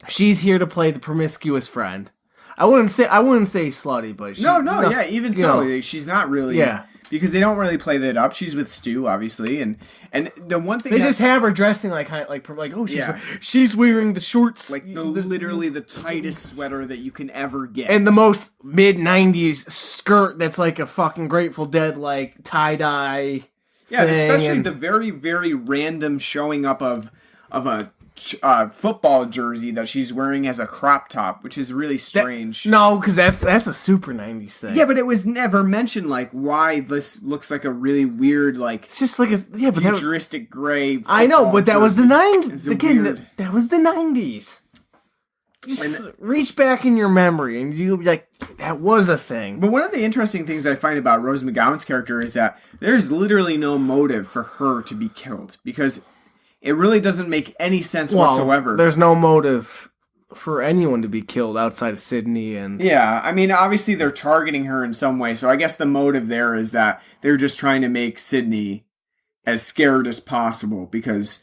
she's here to play the promiscuous friend. I wouldn't say slutty, but even so, she's not really, because they don't really play that up. She's with Stu, obviously, and the one thing they just have her dressing she's wearing the shorts, like literally the tightest sweater that you can ever get, and the most mid-90s skirt that's like a fucking Grateful Dead like tie dye. Yeah, especially the very, very random showing up of a football jersey that she's wearing as a crop top, which is really strange. Because that's a super 90s thing. Yeah, but it was never mentioned, like, why this looks like a really weird, like, it's just like futuristic gray. I know, but that was the 90s. Again, that was the 90s. Just reach back in your memory, and you'll be like, that was a thing. But one of the interesting things I find about Rose McGowan's character is that there's literally no motive for her to be killed, because it really doesn't make any sense whatsoever. There's no motive for anyone to be killed outside of Sydney and... Yeah, I mean, obviously they're targeting her in some way, so I guess the motive there is that they're just trying to make Sydney as scared as possible, because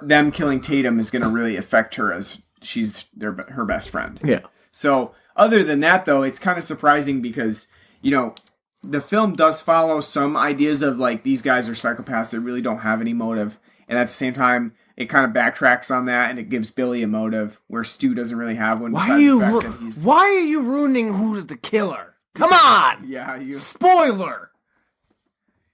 them killing Tatum is going to really affect her as she's her best friend. Yeah. So, other than that, though, it's kind of surprising because, the film does follow some ideas of, like, these guys are psychopaths that really don't have any motive. And at the same time, it kind of backtracks on that, and it gives Billy a motive where Stu doesn't really have one. Why are you ruining who's the killer? Come on! Yeah, Spoiler!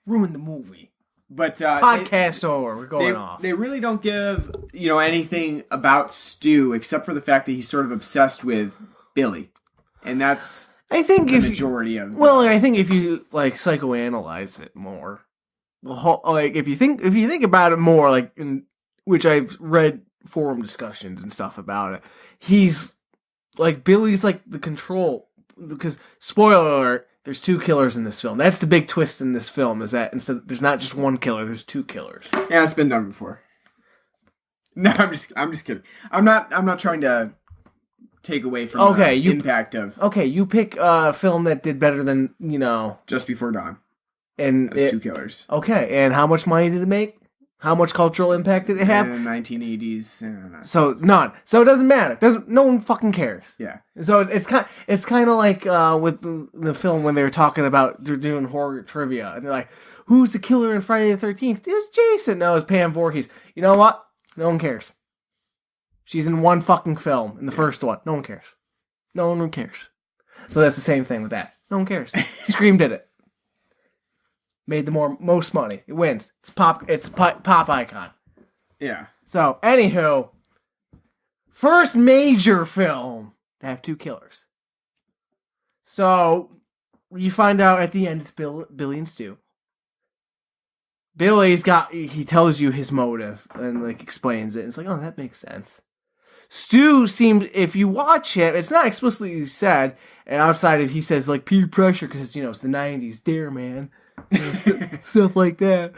Ruin the movie. But podcast over. We're going off. They really don't give anything about Stu except for the fact that he's sort of obsessed with Billy, and that's I think the majority of. Well, I think if you like psychoanalyze it more, like if you think about it more, like which I've read forum discussions and stuff about it, he's like Billy's like the control, because spoiler alert. There's 2 killers in this film. That's the big twist in this film, is that instead there's not just 1 killer, there's 2 killers. Yeah, it's been done before. No, I'm just kidding. I'm not trying to take away from the impact of. Okay, you pick a film that did better than, Just Before Dawn. And that's 2 killers. Okay, and how much money did it make? How much cultural impact did it have? 1980s. So none. So it doesn't matter. No one fucking cares. Yeah. So it's kind of like with the film when they're talking about they're doing horror trivia and they're like, who's the killer in Friday the 13th? It's Jason. No, it's Pam Voorhees. You know what? No one cares. She's in one fucking film in the first one. No one cares. No one cares. So that's the same thing with that. No one cares. Scream did it. Made the most money. It wins. It's pop icon. Yeah. So, anywho, first major film to have 2 killers. So, you find out at the end it's Billy and Stu. He tells you his motive and like explains it. It's like, oh, that makes sense. Stu seemed, if you watch it, it's not explicitly said, and outside of he says like peer pressure because it's the 90s, dare man. Stuff like that.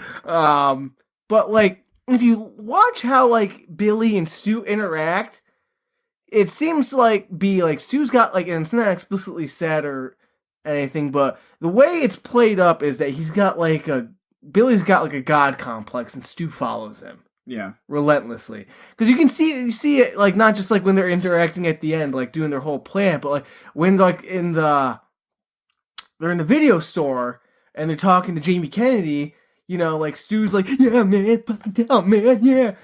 But like if you watch how like Billy and Stu interact, it seems like Stu's got like, and it's not explicitly said or anything, but the way it's played up is that Billy's got like a god complex and Stu follows him. Yeah. Relentlessly. Because you see it, like, not just, like, when they're interacting at the end, like, doing their whole plan, but, like, when, like, they're in the video store, and they're talking to Jamie Kennedy, you know, like, Stu's like, yeah, man, fucking tell him, man, yeah.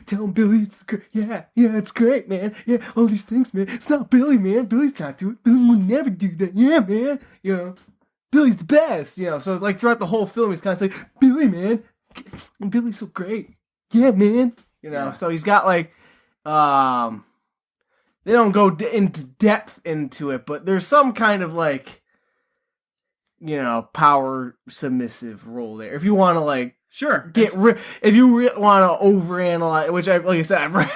Tell him Billy, it's great, yeah, it's great, man, yeah, all these things, man. It's not Billy, man. Billy's not doing it. Billy would never do that, yeah, man. You know, Billy's the best, you know. So, like, throughout the whole film, he's kind of like, Billy, man, Billy's so great. Yeah, man. You know, so he's got, like, they don't go into depth into it, but there's some kind of, like, you know, power submissive role there. If you want to, like, sure, if you want to overanalyze, which like I said, I've read,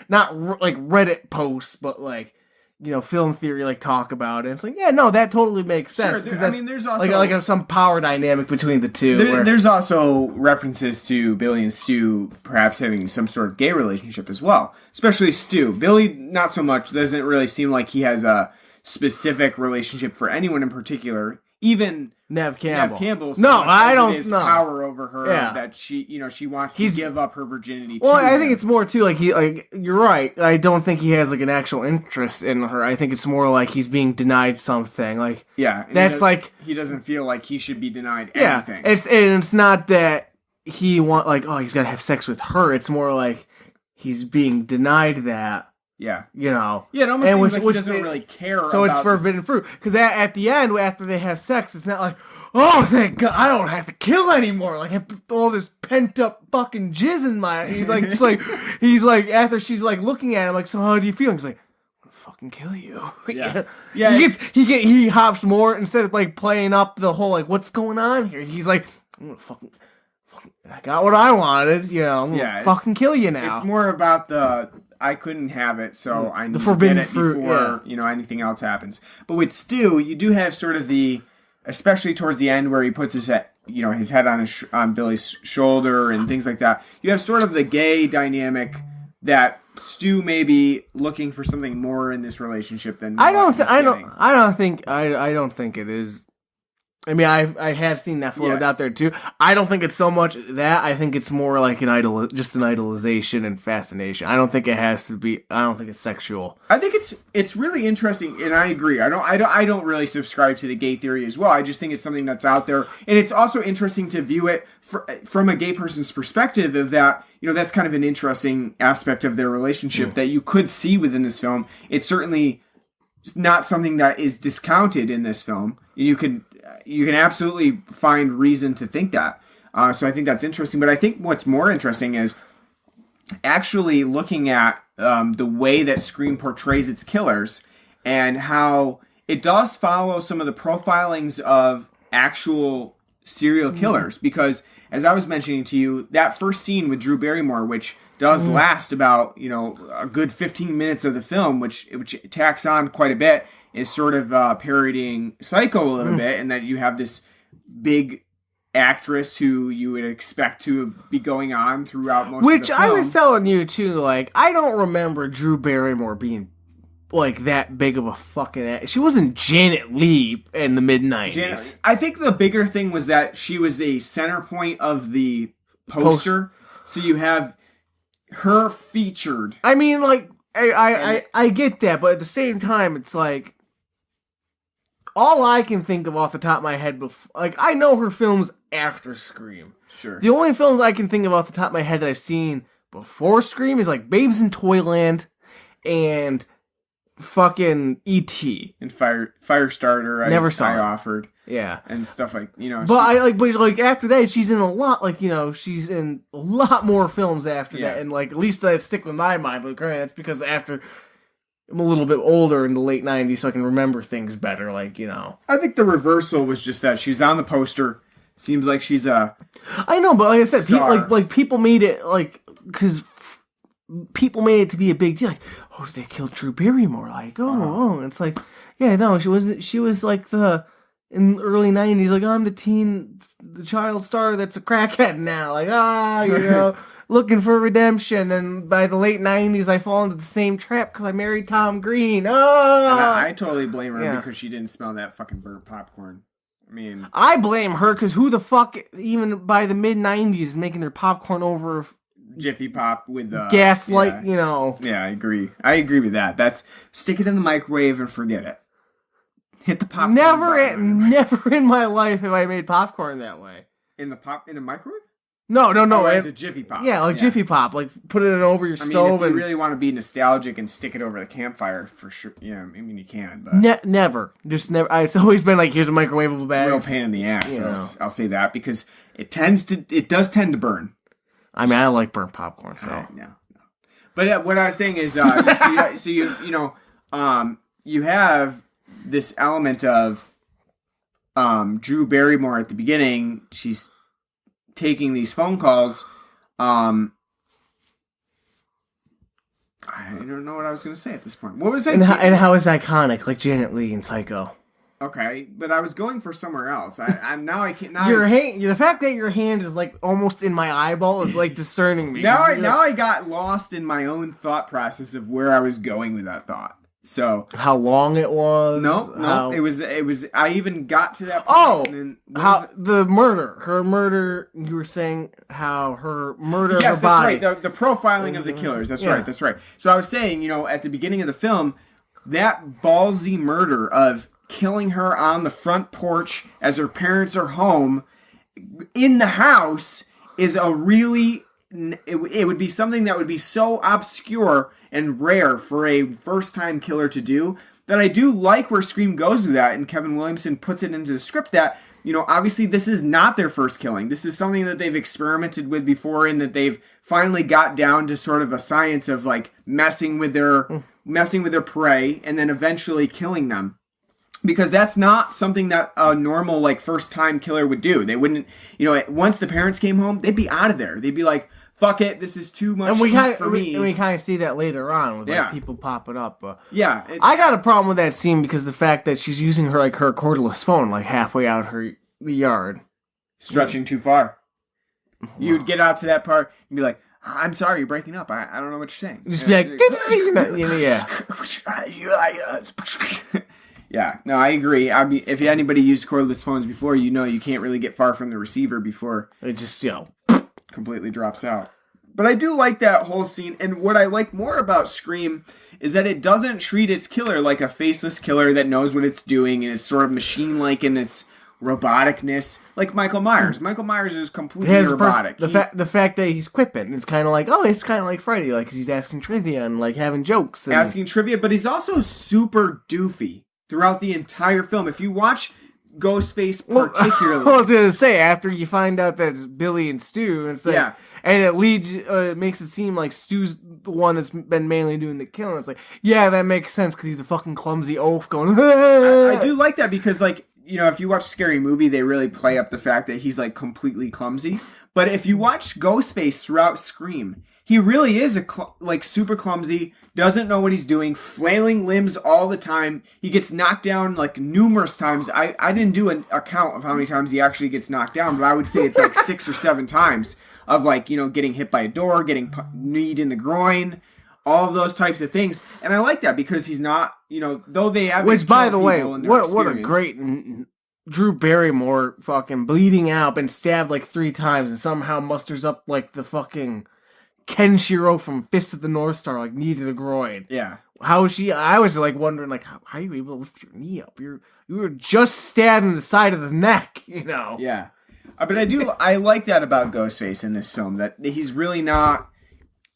not like Reddit posts, but like, you know, film theory, like, talk about it. It's like, yeah, no, that totally makes sense. Sure, I mean, there's also like some power dynamic between the two. There's also references to Billy and Stu perhaps having some sort of gay relationship as well, especially Stu. Billy, not so much. Doesn't really seem like he has a specific relationship for anyone in particular. Even Nev Campbell. So no, I don't his know. Power over her that she wants to give up her virginity. Well, I him. think it's more too like you're right. I don't think he has like an actual interest in her. I think it's more like he's being denied something. Like that's like he doesn't feel like he should be denied anything. It's not that he he's got to have sex with her. It's more like he's being denied that. Yeah. You know. Yeah, it almost seems like he doesn't really care so about it's forbidden fruit. Because at the end, after they have sex, it's not like, oh, thank God, I don't have to kill anymore. Like, I put all this pent-up fucking jizz in my... He's like, after she's, like, looking at him, like, so how do you feel? And he's like, I'm gonna fucking kill you. Yeah. He hops more, instead of, like, playing up the whole, like, what's going on here? He's like, I'm gonna fucking I got what I wanted, you know, I'm gonna fucking kill you now. It's more about I couldn't have it, so I need to get it before anything else happens. But with Stu, you do have sort of especially towards the end where he puts his head on Billy's shoulder and things like that. You have sort of the gay dynamic that Stu may be looking for something more in this relationship than I don't think it is. I mean, I have seen that floated out there too. I don't think it's so much that. I think it's more like just an idolization and fascination. I don't think it has to be. I don't think it's sexual. I think it's really interesting, and I agree. I don't really subscribe to the gay theory as well. I just think it's something that's out there, and it's also interesting to view it from a gay person's perspective. Of that, that's kind of an interesting aspect of their relationship that you could see within this film. It's certainly not something that is discounted in this film. You can absolutely find reason to think that. So I think that's interesting. But I think what's more interesting is actually looking at the way that Scream portrays its killers and how it does follow some of the profilings of actual serial killers. Because as I was mentioning to you, that first scene with Drew Barrymore, which does last about a good 15 minutes of the film, which tacks on quite a bit, is sort of parodying Psycho a little bit, and that you have this big actress who you would expect to be going on throughout most of the film. Which I was telling you too, like, I don't remember Drew Barrymore being like that big of a fucking she wasn't Janet Leigh in the mid-90s. I think the bigger thing was that she was a center point of the poster. So you have her featured. I mean, like, I get that, but at the same time, it's like, all I can think of off the top of my head, like, I know her films after Scream. Sure. The only films I can think of off the top of my head that I've seen before Scream is, like, Babes in Toyland and fucking E.T. And Firestarter. Never saw I it. offered. Yeah. And stuff like, But after that, she's in a lot, she's in a lot more films after that. And, like, at least that stick with my mind. But granted, that's because after I'm a little bit older in the late 90s, so I can remember things better, I think the reversal was just that she's on the poster. Seems like she's a I know, but like I said, people made it, because people made it to be a big deal. Like, oh, did they kill Drew Barrymore? Like, oh. It's like, yeah, no, she was like in the early 90s, like, oh, I'm the child star that's a crackhead now. Like, looking for redemption. And by the late 90s, I fall into the same trap because I married Tom Green. Oh! And I totally blame her because she didn't smell that fucking burnt popcorn. I mean, I blame her because who the fuck, even by the mid 90s, is making their popcorn over Jiffy Pop with the gaslight, Yeah, I agree. I agree with that. That's stick it in the microwave and forget it. Hit the popcorn button. Never in my life have I made popcorn that way. In a microwave? No. It's a Jiffy Pop. Yeah, like Jiffy Pop. Like, put it over your stove. If you really want to be nostalgic and stick it over the campfire, for sure. Yeah, I mean, you can, but... Never. Just never. It's always been like, here's a microwavable bag. Real pain in the ass, I'll say that, because it does tend to burn. I mean, I like burnt popcorn, so... No. But what I was saying is, so you have this element of Drew Barrymore at the beginning. She's taking these phone calls. I don't know what I was going to say at this point. What was that? And how is iconic, like Janet Leigh in Psycho. Okay, but I was going for somewhere else. I can't. The fact that your hand is like almost in my eyeball is like discerning me. Now I got lost in my own thought process of where I was going with that thought. So how long it was? No. It was. I even got to that point. Oh, her murder. You were saying how her murder. Yes, her body. That's right. The profiling of the killers. That's right. That's right. So I was saying, at the beginning of the film, that ballsy murder of killing her on the front porch as her parents are home in the house is a really. It would be something that would be so obscure and rare for a first-time killer to do that I do like where Scream goes with that, and Kevin Williamson puts it into the script that, obviously this is not their first killing. This is something that they've experimented with before and that they've finally got down to sort of a science of like messing with their prey and then eventually killing them. Because that's not something that a normal like first-time killer would do. They wouldn't, once the parents came home, they'd be out of there. They'd be like, fuck it, this is too much for me. And we kind of see that later on with like people popping up. I got a problem with that scene because the fact that she's using her cordless phone like halfway out the yard. Stretching too far. You'd get out to that part and be like, I'm sorry, you're breaking up. I don't know what you're saying. Just be like, Yeah, no, I agree. I mean, if anybody used cordless phones before, you can't really get far from the receiver before it just, completely drops out. But I do like that whole scene, and what I like more about Scream is that it doesn't treat its killer like a faceless killer that knows what it's doing and is sort of machine-like in its roboticness, like Michael Myers. Michael Myers is completely robotic. The fact that he's quipping, it's kind of like, it's kind of like Freddy, like, 'cause he's asking trivia and, like, having jokes. Asking trivia, but he's also super doofy throughout the entire film. If you watch Ghostface particularly... I was going to say, after you find out that it's Billy and Stu, and it's like, and it makes it seem like Stu's the one that's been mainly doing the killing. It's like, yeah, that makes sense, because he's a fucking clumsy oaf going... I do like that, because, like, if you watch Scary Movie, they really play up the fact that he's, like, completely clumsy. But if you watch Ghostface throughout Scream, he really is super clumsy, doesn't know what he's doing, flailing limbs all the time. He gets knocked down like numerous times. I didn't do a count of how many times he actually gets knocked down, but I would say it's like 6 or 7 times of like, getting hit by a door, getting kneed in the groin, all of those types of things. And I like that because he's not, though they have... Which, by the way, what a great... Drew Barrymore fucking bleeding out, been stabbed like 3 times and somehow musters up like the fucking Kenshiro from Fist of the North Star, like knee to the groin. Yeah. How is she? I was like wondering, like, how are you able to lift your knee up? You were just stabbed in the side of the neck, Yeah. But I like that about Ghostface in this film, that he's really not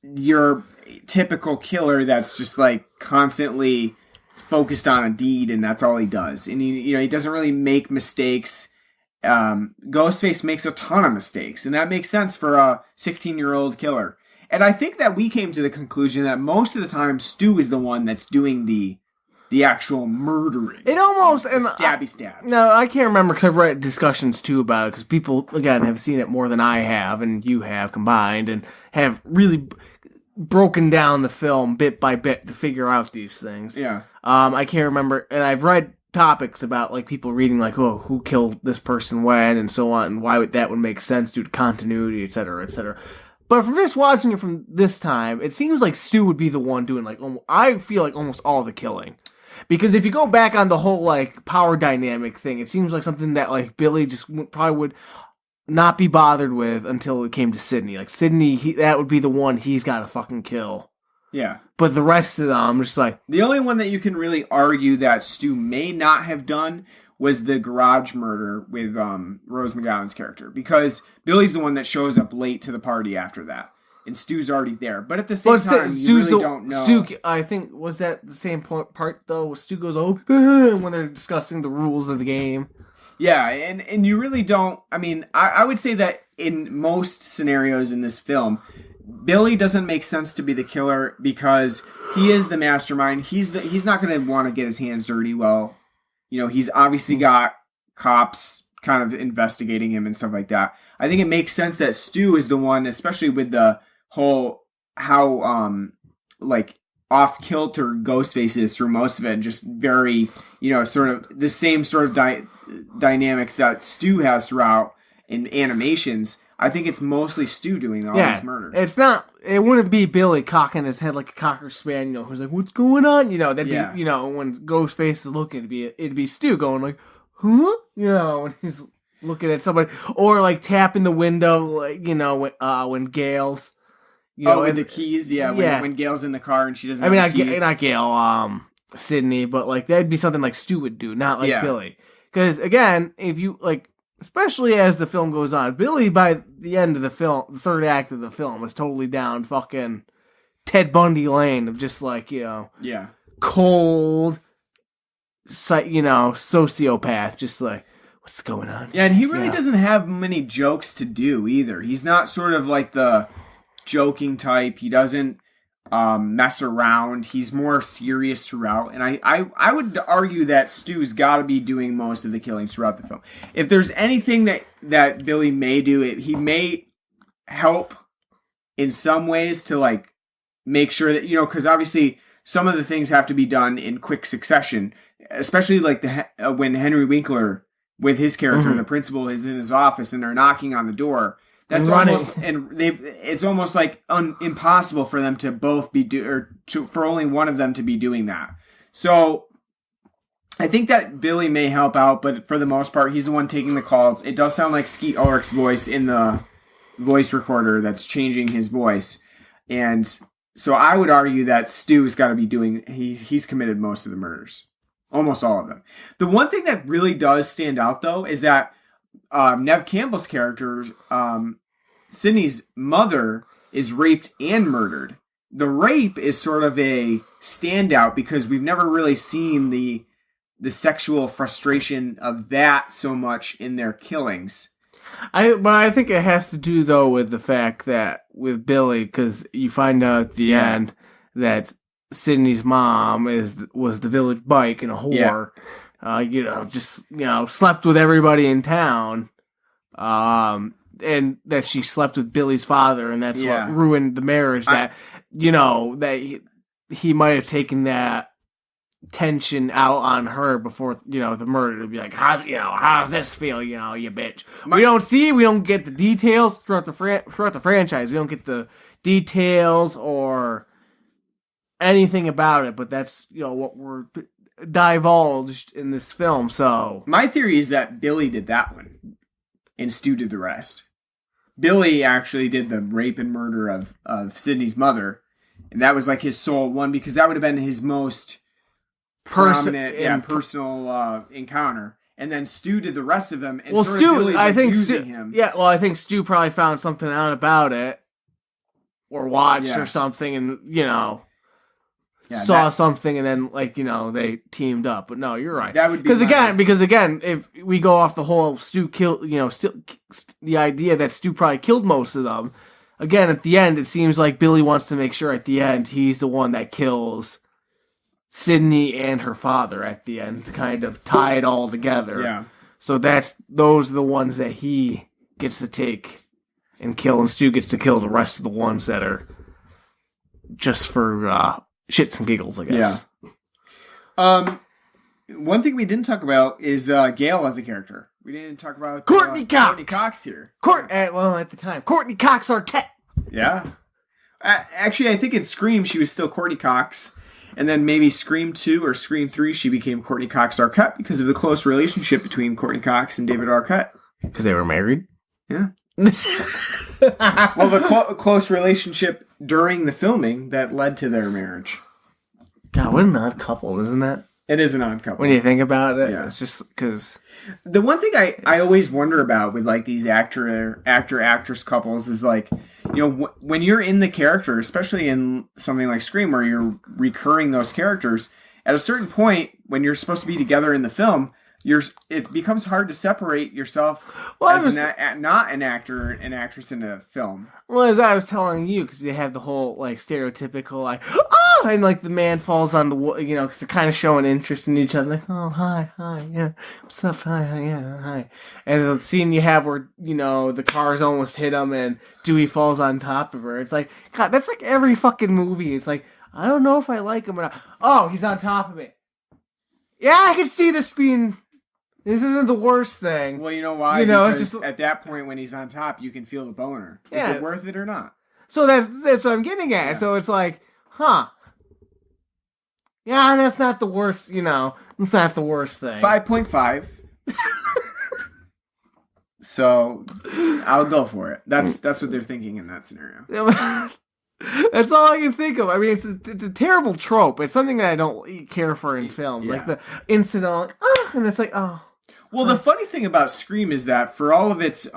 your typical killer that's just like constantly focused on a deed and that's all he does. And he doesn't really make mistakes. Ghostface makes a ton of mistakes, and that makes sense for a 16-year-old killer. And I think that we came to the conclusion that most of the time Stu is the one that's doing the actual murdering. It almost... and stabby stabs. No, I can't remember because I've read discussions too about it because people, again, have seen it more than I have and you have combined and have really broken down the film bit by bit to figure out these things. Yeah. I can't remember, and I've read topics about like people reading like, who killed this person when and so on, and why that would make sense due to continuity, etc., etc. But from just watching it from this time, it seems like Stu would be the one doing like, I feel like almost all the killing. Because if you go back on the whole like power dynamic thing, it seems like something that like Billy just probably would not be bothered with until it came to Sydney. Like, Sydney, that would be the one he's got to fucking kill. Yeah. But the rest of them, I'm just like... The only one that you can really argue that Stu may not have done was the garage murder with Rose McGowan's character. Because Billy's the one that shows up late to the party after that. And Stu's already there. But at the same time, you really don't know. Stu, I think, was that the same part, though? Where Stu goes, when they're discussing the rules of the game. Yeah, and you really don't... I mean, I would say that in most scenarios in this film, Billy doesn't make sense to be the killer because he is the mastermind. He's not going to want to get his hands dirty. Well, he's obviously got cops kind of investigating him and stuff like that. I think it makes sense that Stu is the one, especially with the whole how off kilter Ghostface is through most of it, and just very sort of the same sort of dynamics that Stu has throughout in animations. I think it's mostly Stu doing all these murders. It wouldn't be Billy cocking his head like a cocker spaniel who's like, "What's going on?" That'd be when Ghostface is looking, it'd be Stu going like, "Huh?" When he's looking at somebody, or like tapping the window, like when Gail's, with the keys, when Gail's in the car and she doesn't. Not Gail, Sydney, but like that'd be something like Stu would do, not like Billy. Because again, if you like. Especially as the film goes on, Billy, by the end of the film, the third act of the film, is totally down fucking Ted Bundy lane of just like, cold, sociopath, just like, what's going on? Yeah, and he really doesn't have many jokes to do either. He's not sort of like the joking type. He doesn't mess around. He's more serious throughout. And I would argue that Stu's got to be doing most of the killings throughout the film. If there's anything that Billy may do, he may help in some ways to like make sure that, because obviously some of the things have to be done in quick succession, especially like when Henry Winkler with his character, the principal, is in his office and they're knocking on the door. That's it's almost like impossible for them to both be for only one of them to be doing that. So I think that Billy may help out, but for the most part, he's the one taking the calls. It does sound like Skeet Ulrich's voice in the voice recorder that's changing his voice, and so I would argue that Stu's got to be doing. He's committed most of the murders, almost all of them. The one thing that really does stand out though is that Nev Campbell's character. Sydney's mother is raped and murdered. The rape is sort of a standout because we've never really seen the sexual frustration of that so much in their killings. But I think it has to do though with the fact that with Billy, because you find out at the end that Sydney's mom was the village bike and a whore. Slept with everybody in town. And that she slept with Billy's father, and that's what ruined the marriage. That he might have taken that tension out on her before the murder to be like, how's this feel? You bitch. We don't get the details throughout the franchise. We don't get the details or anything about it, but that's what we're divulged in this film. So my theory is that Billy did that one, and Stu did the rest. Billy actually did the rape and murder of Sydney's mother, and that was like his sole one because that would have been his most prominent, personal encounter. And then Stu did the rest of them. And Stu, I think I think Stu probably found something out about it, or watched or something, and saw something, and then they teamed up. But no, you're right. That would be because again, if we go off the whole Stu killed, the idea that Stu probably killed most of them. Again, at the end, it seems like Billy wants to make sure at the end he's the one that kills Sydney and her father at the end to kind of tie it all together. Yeah. So those are the ones that he gets to take and kill, and Stu gets to kill the rest of the ones that are just for shits and giggles, I guess. Yeah. One thing we didn't talk about is Gail as a character. We didn't talk about Courtney Cox. Courtney Cox here. At the time, Courtney Cox Arquette. Yeah. Actually, I think in Scream she was still Courtney Cox, and then maybe Scream 2 or Scream 3 she became Courtney Cox Arquette because of the close relationship between Courtney Cox and David Arquette. Because they were married. Yeah. Well, the close relationship during the filming that led to their marriage. God, what an odd couple, isn't that? It is an odd couple. When you think about it, Yeah. it's just because... The one thing I always wonder about with like these actor-actress couples is like, you know, when you're in the character, especially in something like Scream where you're recurring those characters, at a certain point when you're supposed to be together in the film, it becomes hard to separate yourself as not an actor and actress in a film. Well, as I was telling you, because they have the whole like stereotypical like, oh, and like the man falls on the, you know, because they're kind of showing interest in each other, like, oh, hi, yeah, what's up, hi, yeah, hi. And the scene you have where, you know, the cars almost hit him and Dewey falls on top of her. It's like, God, that's like every fucking movie. It's like, I don't know if I like him or not. Oh, he's on top of me. Yeah, I can see this being... This isn't the worst thing. Well, you know why? You know, because it's just... at that point when he's on top, you can feel the boner. Yeah. Is it worth it or not? So that's what I'm getting at. Yeah. So it's like, huh. Yeah, that's not the worst, you know. It's not the worst thing. 5.5. So, I'll go for it. That's what they're thinking in that scenario. That's all I can think of. I mean, it's a terrible trope. It's something that I don't care for in films. Yeah. Like the incident, like, oh, and it's like, oh. Well, the funny thing about Scream is that for all of its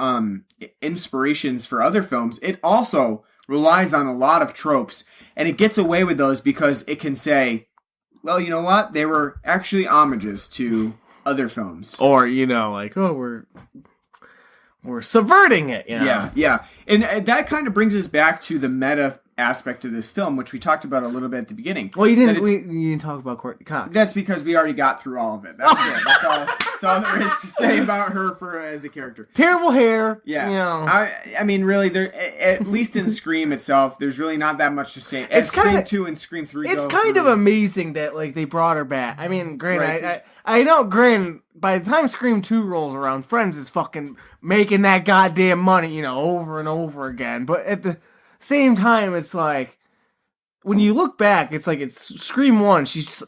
inspirations for other films, it also relies on a lot of tropes, and it gets away with those because it can say, well, you know what? They were actually homages to other films. Or, you know, like, oh, we're subverting it, you know? Yeah. And that kind of brings us back to the meta aspect of this film, which we talked about a little bit at the beginning. Well, you didn't talk about Courtney Cox. That's because we already got through all of it. That's it. That's all there is to say about her as a character. Terrible hair. Yeah. You know. I mean, really, there at least in Scream itself, there's really not that much to say. It's Scream 2 and Scream 3 It's kind of amazing that like they brought her back. I mean, granted, I know, granted, by the time Scream 2 rolls around, Friends is fucking making that goddamn money, you know, over and over again. But at the same time, it's like, when you look back, it's like, it's Scream 1, she's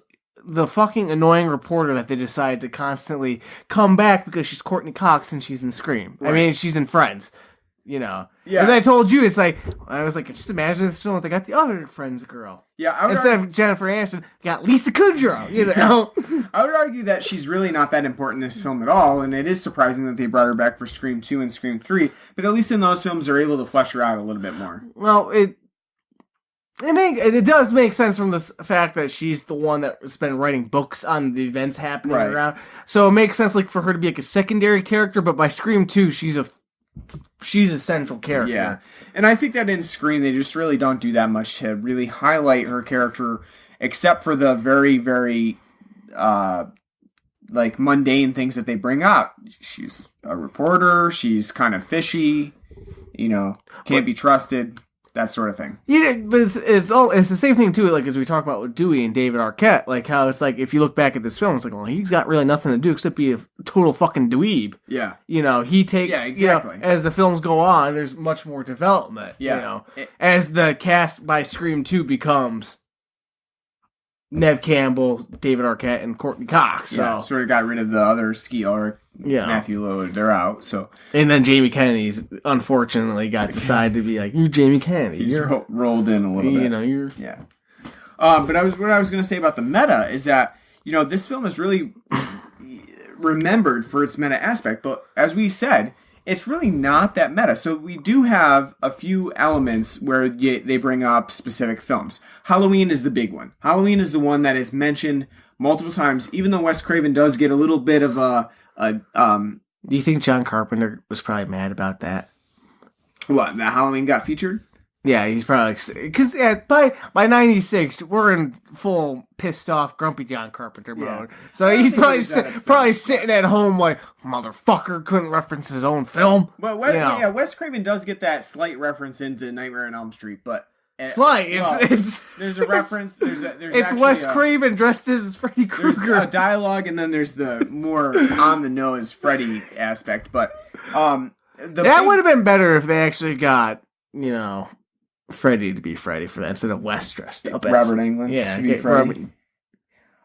the fucking annoying reporter that they decide to constantly come back because she's Courtney Cox and she's in Scream. Right. I mean, she's in Friends, you know. Yeah. As I told you, it's like, I was like, just imagine this film if they got the other Friends girl. Yeah, instead of Jennifer Aniston, they got Lisa Kudrow, you know. I would argue that she's really not that important in this film at all, and it is surprising that they brought her back for Scream 2 and Scream 3, but at least in those films they're able to flesh her out a little bit more. Well, it does make sense from the fact that she's the one that's been writing books on the events happening around. So it makes sense like for her to be like a secondary character, but by Scream 2, she's a central character. Yeah. And I think that in Scream they just really don't do that much to really highlight her character, except for the very, very like mundane things that they bring up. She's a reporter, she's kind of fishy, you know, can't be trusted. That sort of thing. Yeah, but it's the same thing too. Like as we talk about with Dewey and David Arquette, like how it's like if you look back at this film, it's like, well, he's got really nothing to do except be a total fucking dweeb. Yeah, you know, he takes. Yeah, exactly. You know, as the films go on, there's much more development. Yeah, you know, as the cast by Scream 2 becomes Neve Campbell, David Arquette, and Courtney Cox. So. Yeah, sort of got rid of the other Skeeter. Yeah, Matthew Lillard, they're out. So, and then Jamie Kennedy's unfortunately got decided to be like, you're Jamie Kennedy. He's rolled in a little bit. You know, you're But what I was going to say about the meta is that you know this film is really remembered for its meta aspect, but as we said, it's really not that meta. So we do have a few elements where they bring up specific films. Halloween is the big one. Halloween is the one that is mentioned multiple times, even though Wes Craven does get a little bit of a. Do you think John Carpenter was probably mad about that? What, that Halloween got featured? Yeah, he's probably because by '96 we're in full pissed off, grumpy John Carpenter mode. So he's probably sitting at home like motherfucker couldn't reference his own film. But Wes Craven does get that slight reference into Nightmare on Elm Street, but. Slight. There's a reference. It's Wes Craven dressed as Freddy Krueger. There's a dialogue, and then there's the more on the nose Freddy aspect. But that would have been better if they actually got Freddy to be Freddy for that instead of Wes dressed up as Robert Englund. Yeah, to be Freddy.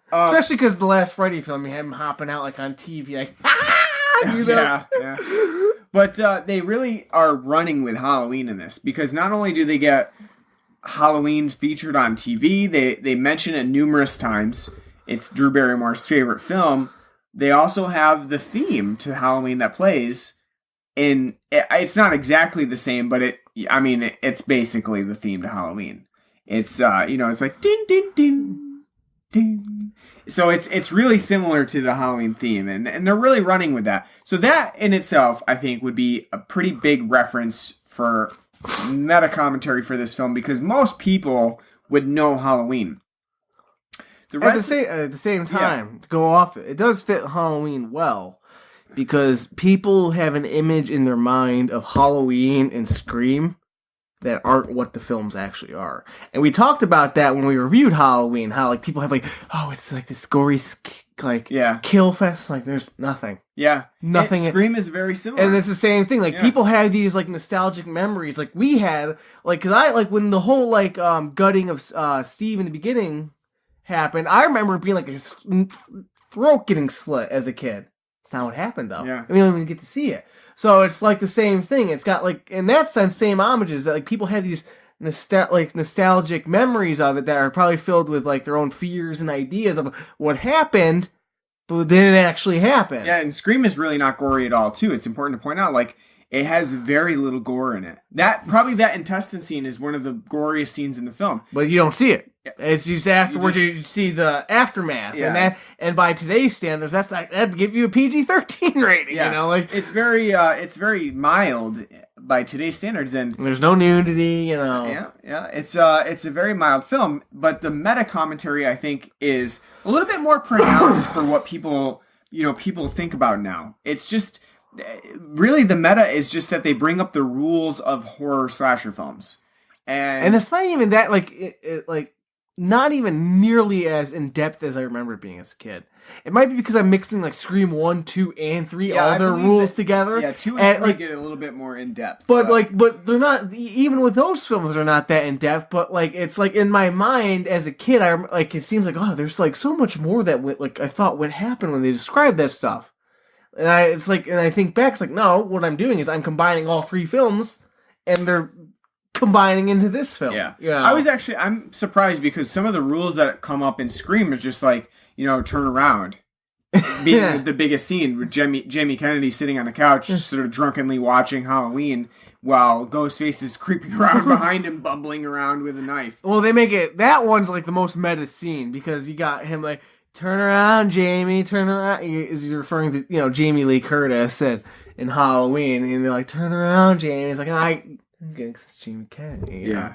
Especially because the last Freddy film, you had him hopping out like on TV, like Yeah. But they really are running with Halloween in this, because not only do they get Halloween featured on TV, they mention it numerous times. It's Drew Barrymore's favorite film. They also have the theme to Halloween that plays. It's not exactly the same, but it's basically the theme to Halloween. It's it's like din din din din. So it's really similar to the Halloween theme, and they're really running with that. So that in itself, I think, would be a pretty big reference for meta commentary for this film, because most people would know Halloween. At the same time, to go off, it does fit Halloween well, because people have an image in their mind of Halloween and Scream that aren't what the films actually are. And we talked about that when we reviewed Halloween, how like people have like, oh, it's like this gory kill fest. Like there's nothing. Yeah. Nothing. Scream is very similar. And it's the same thing. Like people have these like nostalgic memories. Like we had, like, cause I like when the whole like gutting of Steve in the beginning happened, I remember being like his throat getting slit as a kid. It's not what happened though. Yeah. We don't even get to see it. So it's like the same thing. It's got like, in that sense, same homages that like people have these nostalgic memories of it that are probably filled with like their own fears and ideas of what happened, but didn't actually happen. Yeah, and Scream is really not gory at all too. It's important to point out, like, it has very little gore in it. That intestine scene is one of the goriest scenes in the film. But you don't see it. Yeah. It's just afterwards you see the aftermath, and by today's standards, that'd give you a PG-13 rating. Yeah. You know, like it's very mild by today's standards, and there's no nudity. You know, it's a very mild film, but the meta commentary, I think, is a little bit more pronounced for what people think about now. It's just really the meta is just that they bring up the rules of horror slasher films, and it's not even that like not even nearly as in depth as I remember it being as a kid. It might be because I'm mixing like Scream 1, 2, and 3 all their rules together. Yeah, 2 and 3 get a little bit more in depth. But they're not, even with those films, they're not that in depth. But like it's like in my mind as a kid, it seems like, oh, there's like so much more that I thought would happen when they described that stuff. And I think back, it's like, no, what I'm doing is I'm combining all 3 films, and they're combining into this film. Yeah. You know? I'm surprised because some of the rules that come up in Scream are just like, turn around. Being the biggest scene with Jamie Kennedy sitting on the couch, just sort of drunkenly watching Halloween while Ghostface is creeping around behind him, bumbling around with a knife. Well, they make it, that one's like the most meta scene because you got him like, turn around, Jamie, turn around. He's referring to, Jamie Lee Curtis in Halloween, and they're like, turn around, Jamie. He's like, I'm getting Jamie Kennedy. Yeah.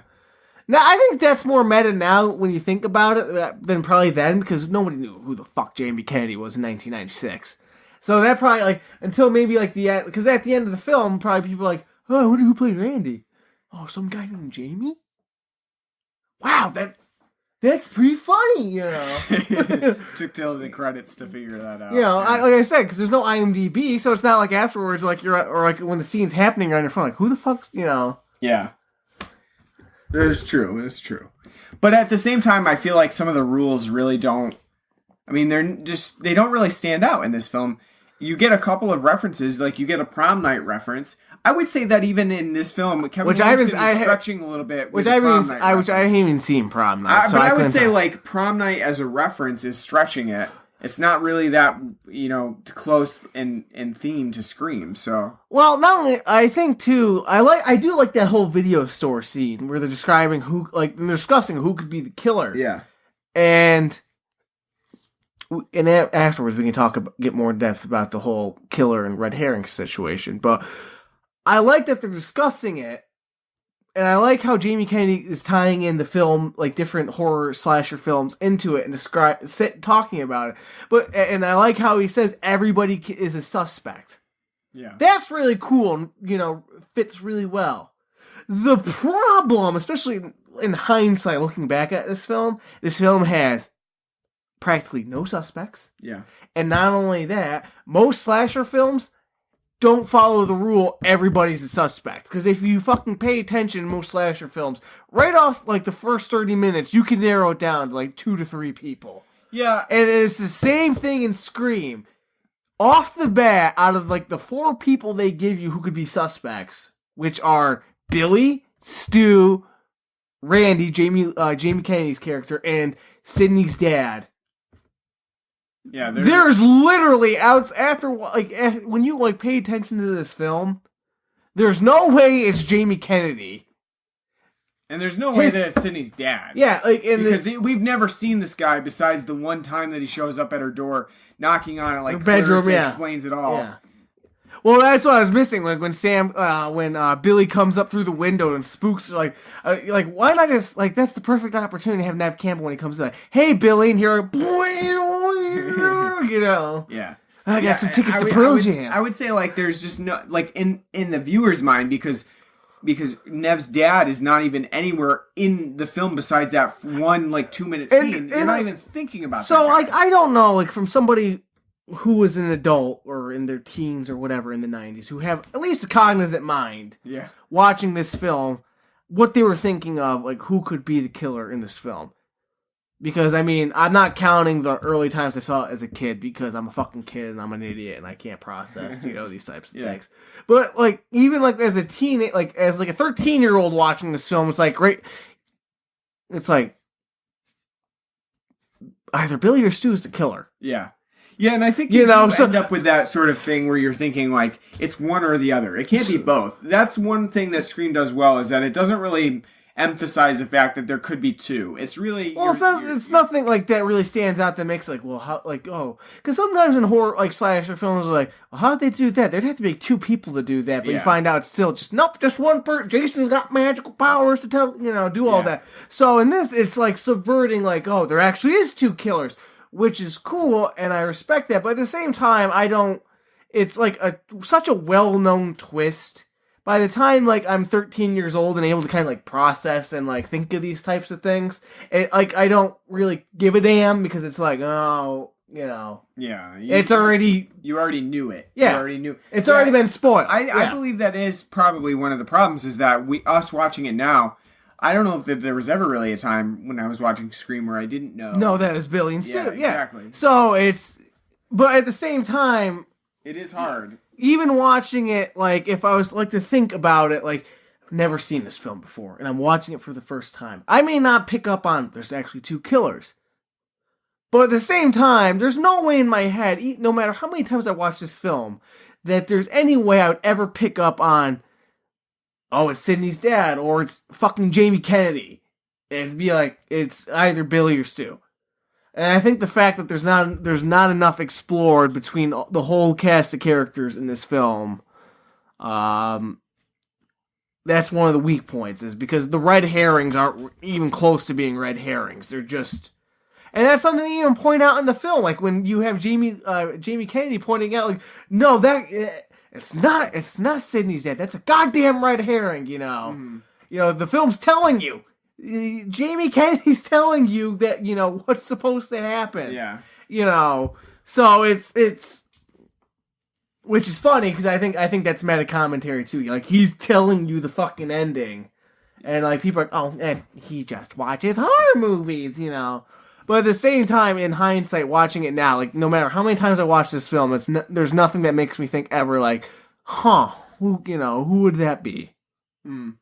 Now, I think that's more meta now when you think about it than probably then, because nobody knew who the fuck Jamie Kennedy was in 1996. So that probably, like, until maybe, like, the end, because at the end of the film, probably people are like, oh, I wonder who played Randy. Oh, some guy named Jamie? Wow, that's pretty funny, Took till the credits to figure that out. Like I said, because there's no IMDb, so it's not like afterwards, like or like when the scene's happening on your phone, like who the fuck's, Yeah, it's true. It's true. But at the same time, I feel like some of the rules really don't. I mean, they don't really stand out in this film. You get a couple of references, like you get a prom night reference. I would say that even in this film, Kevin Williamson is stretching a little bit. Which I haven't even seen Prom Night. But I would say like Prom Night as a reference is stretching it. It's not really that close in theme to Scream. So not only I think too, I do like that whole video store scene where they're describing they're discussing who could be the killer. Yeah, and afterwards we can get more in depth about the whole killer and red herring situation, but. I like that they're discussing it, and I like how Jamie Kennedy is tying in the film, like different horror slasher films, into it and talking about it. And I like how he says everybody is a suspect. Yeah, that's really cool. And, fits really well. The problem, especially in hindsight, looking back at this film has practically no suspects. Yeah, and not only that, most slasher films don't follow the rule, everybody's a suspect. Because if you fucking pay attention in most slasher films, right off like the first 30 minutes, you can narrow it down to like 2 to 3 people. Yeah. And it's the same thing in Scream. off the bat, out of like the 4 people they give you who could be suspects, which are Billy, Stu, Randy, Jamie Kennedy's character, and Sydney's dad. Yeah, there's literally when you like pay attention to this film, there's no way it's Jamie Kennedy, and there's no way that it's Sydney's dad. Yeah, because we've never seen this guy besides the one time that he shows up at her door, knocking on it, like bedroom. Yeah, explains it all. Yeah. Well, that's what I was missing. Like when Billy comes up through the window and spooks, like why not just like that's the perfect opportunity to have Neve Campbell when he comes in. Like, hey Billy, and you're like, you know, yeah, I got some tickets to Pearl Jam. I would say like there's just no like in the viewer's mind because Nev's dad is not even anywhere in the film besides that one like 2-minute scene. You're not even thinking about that. So like I don't know, like from somebody who was an adult or in their teens or whatever in the 90s, who have at least a cognizant mind, watching this film, what they were thinking of, like, who could be the killer in this film. Because, I mean, I'm not counting the early times I saw it as a kid, because I'm a fucking kid and I'm an idiot and I can't process, these types of things. But, like, even, like, as a teen, like, as, like, a 13-year-old watching this film, it's like, great. It's like, either Billy or Stu is the killer. Yeah. Yeah, and I think you end up with that sort of thing where you're thinking, like, it's one or the other. It can't be both. That's one thing that Scream does well, is that it doesn't really emphasize the fact that there could be 2. It's really... Well, it's nothing like that really stands out that makes, like, well, how, like, oh... Because sometimes in horror, like, slasher films, are like, well, how did they do that? There'd have to be 2 people to do that, but you find out it's still just, nope, just one person. Jason's got magical powers to tell, do all that. So in this, it's, like, subverting, like, oh, there actually is 2 killers. Which is cool, and I respect that, but at the same time, it's like such a well-known twist. By the time, like, I'm 13 years old and able to kind of, like, process and, like, think of these types of things, I don't really give a damn, because it's like, oh, Yeah. You already knew it. Yeah. You already knew. It's already been spoiled. I believe that is probably one of the problems, is that us watching it now, I don't know if there was ever really a time when I was watching Scream where I didn't know. No, that is Billy and Stu. Yeah, exactly. So but at the same time, it is hard. Even watching it, like, if I was like to think about it, like, I've never seen this film before, and I'm watching it for the first time, I may not pick up on there's actually 2 killers. But at the same time, there's no way in my head, no matter how many times I watch this film, that there's any way I would ever pick up on, oh, it's Sydney's dad, or it's fucking Jamie Kennedy. It'd be like, it's either Billy or Stu. And I think the fact that there's not enough explored between the whole cast of characters in this film, that's one of the weak points, is because the red herrings aren't even close to being red herrings. They're just... And that's something you even point out in the film, like when you have Jamie Kennedy pointing out, like, no, that... It's not Sydney's dad. That's a goddamn red herring, Mm. The film's telling you. Jamie Kennedy's telling you that, what's supposed to happen. Yeah. So it's which is funny, because I think that's meta commentary too. Like, he's telling you the fucking ending. And like people are, and he just watches horror movies, But at the same time, in hindsight, watching it now, like, no matter how many times I watch this film, there's nothing that makes me think ever, like, who would that be? Mm.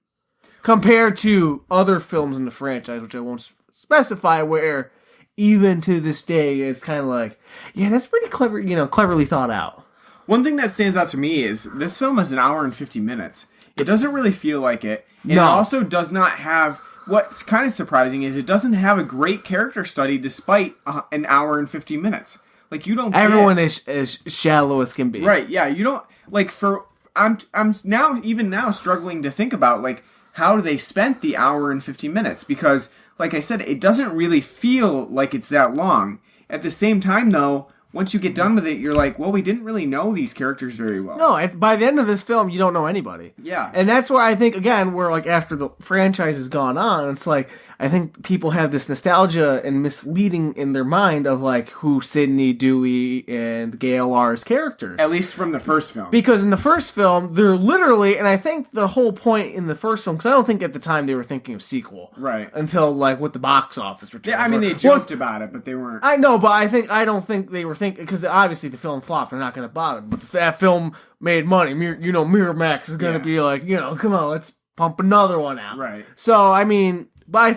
Compared to other films in the franchise, which I won't specify, where even to this day, it's kind of like, yeah, that's pretty clever, cleverly thought out. One thing that stands out to me is this film is 1 hour and 50 minutes. It doesn't really feel like it. And it also does not have... What's kind of surprising is it doesn't have a great character study despite 1 hour and 50 minutes. Like, you don't. Everyone is as shallow as can be. Right? Yeah. You don't like. I'm now struggling to think about like how they spent the 1 hour and 50 minutes, because, like I said, it doesn't really feel like it's that long. At the same time, though, once you get done with it, you're like, well, we didn't really know these characters very well. No, by the end of this film, you don't know anybody. Yeah. And that's where I think, again, where, like, after the franchise has gone on, it's like, I think people have this nostalgia and misleading in their mind of like who Sydney, Dewey, and Gale are as characters. At least from the first film. Because in the first film, they're literally, and I think the whole point in the first film, because I don't think at the time they were thinking of sequel. Right. Until like with the box office returns. Yeah, I mean, they joked about it, but they weren't. I know, but I don't think they were thinking, because obviously the film flopped, they're not going to bother. But if that film made money, Miramax is going to be like, come on, let's pump another one out. Right. So, I mean, but I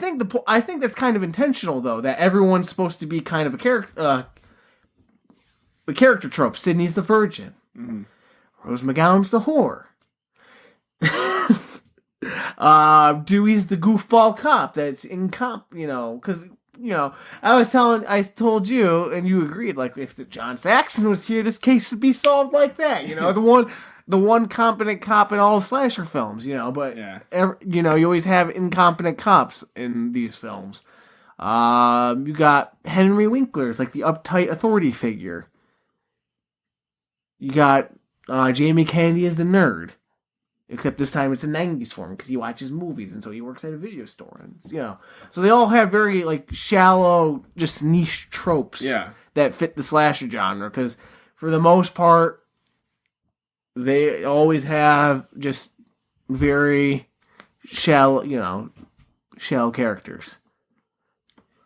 think that's kind of intentional, though, that everyone's supposed to be kind of a character trope. Sydney's the virgin. Mm-hmm. Rose McGowan's the whore. Dewey's the goofball cop that's because, I told you, and you agreed, like, if John Saxon was here, this case would be solved like that, the one competent cop in all slasher films, but, you always have incompetent cops in these films. You got Henry Winkler's, like, the uptight authority figure. You got Jamie Kennedy as the nerd. Except this time it's a 90s form because he watches movies and so he works at a video store. And, so they all have very, like, shallow, just niche tropes that fit the slasher genre. Because for the most part, they always have just very shallow characters.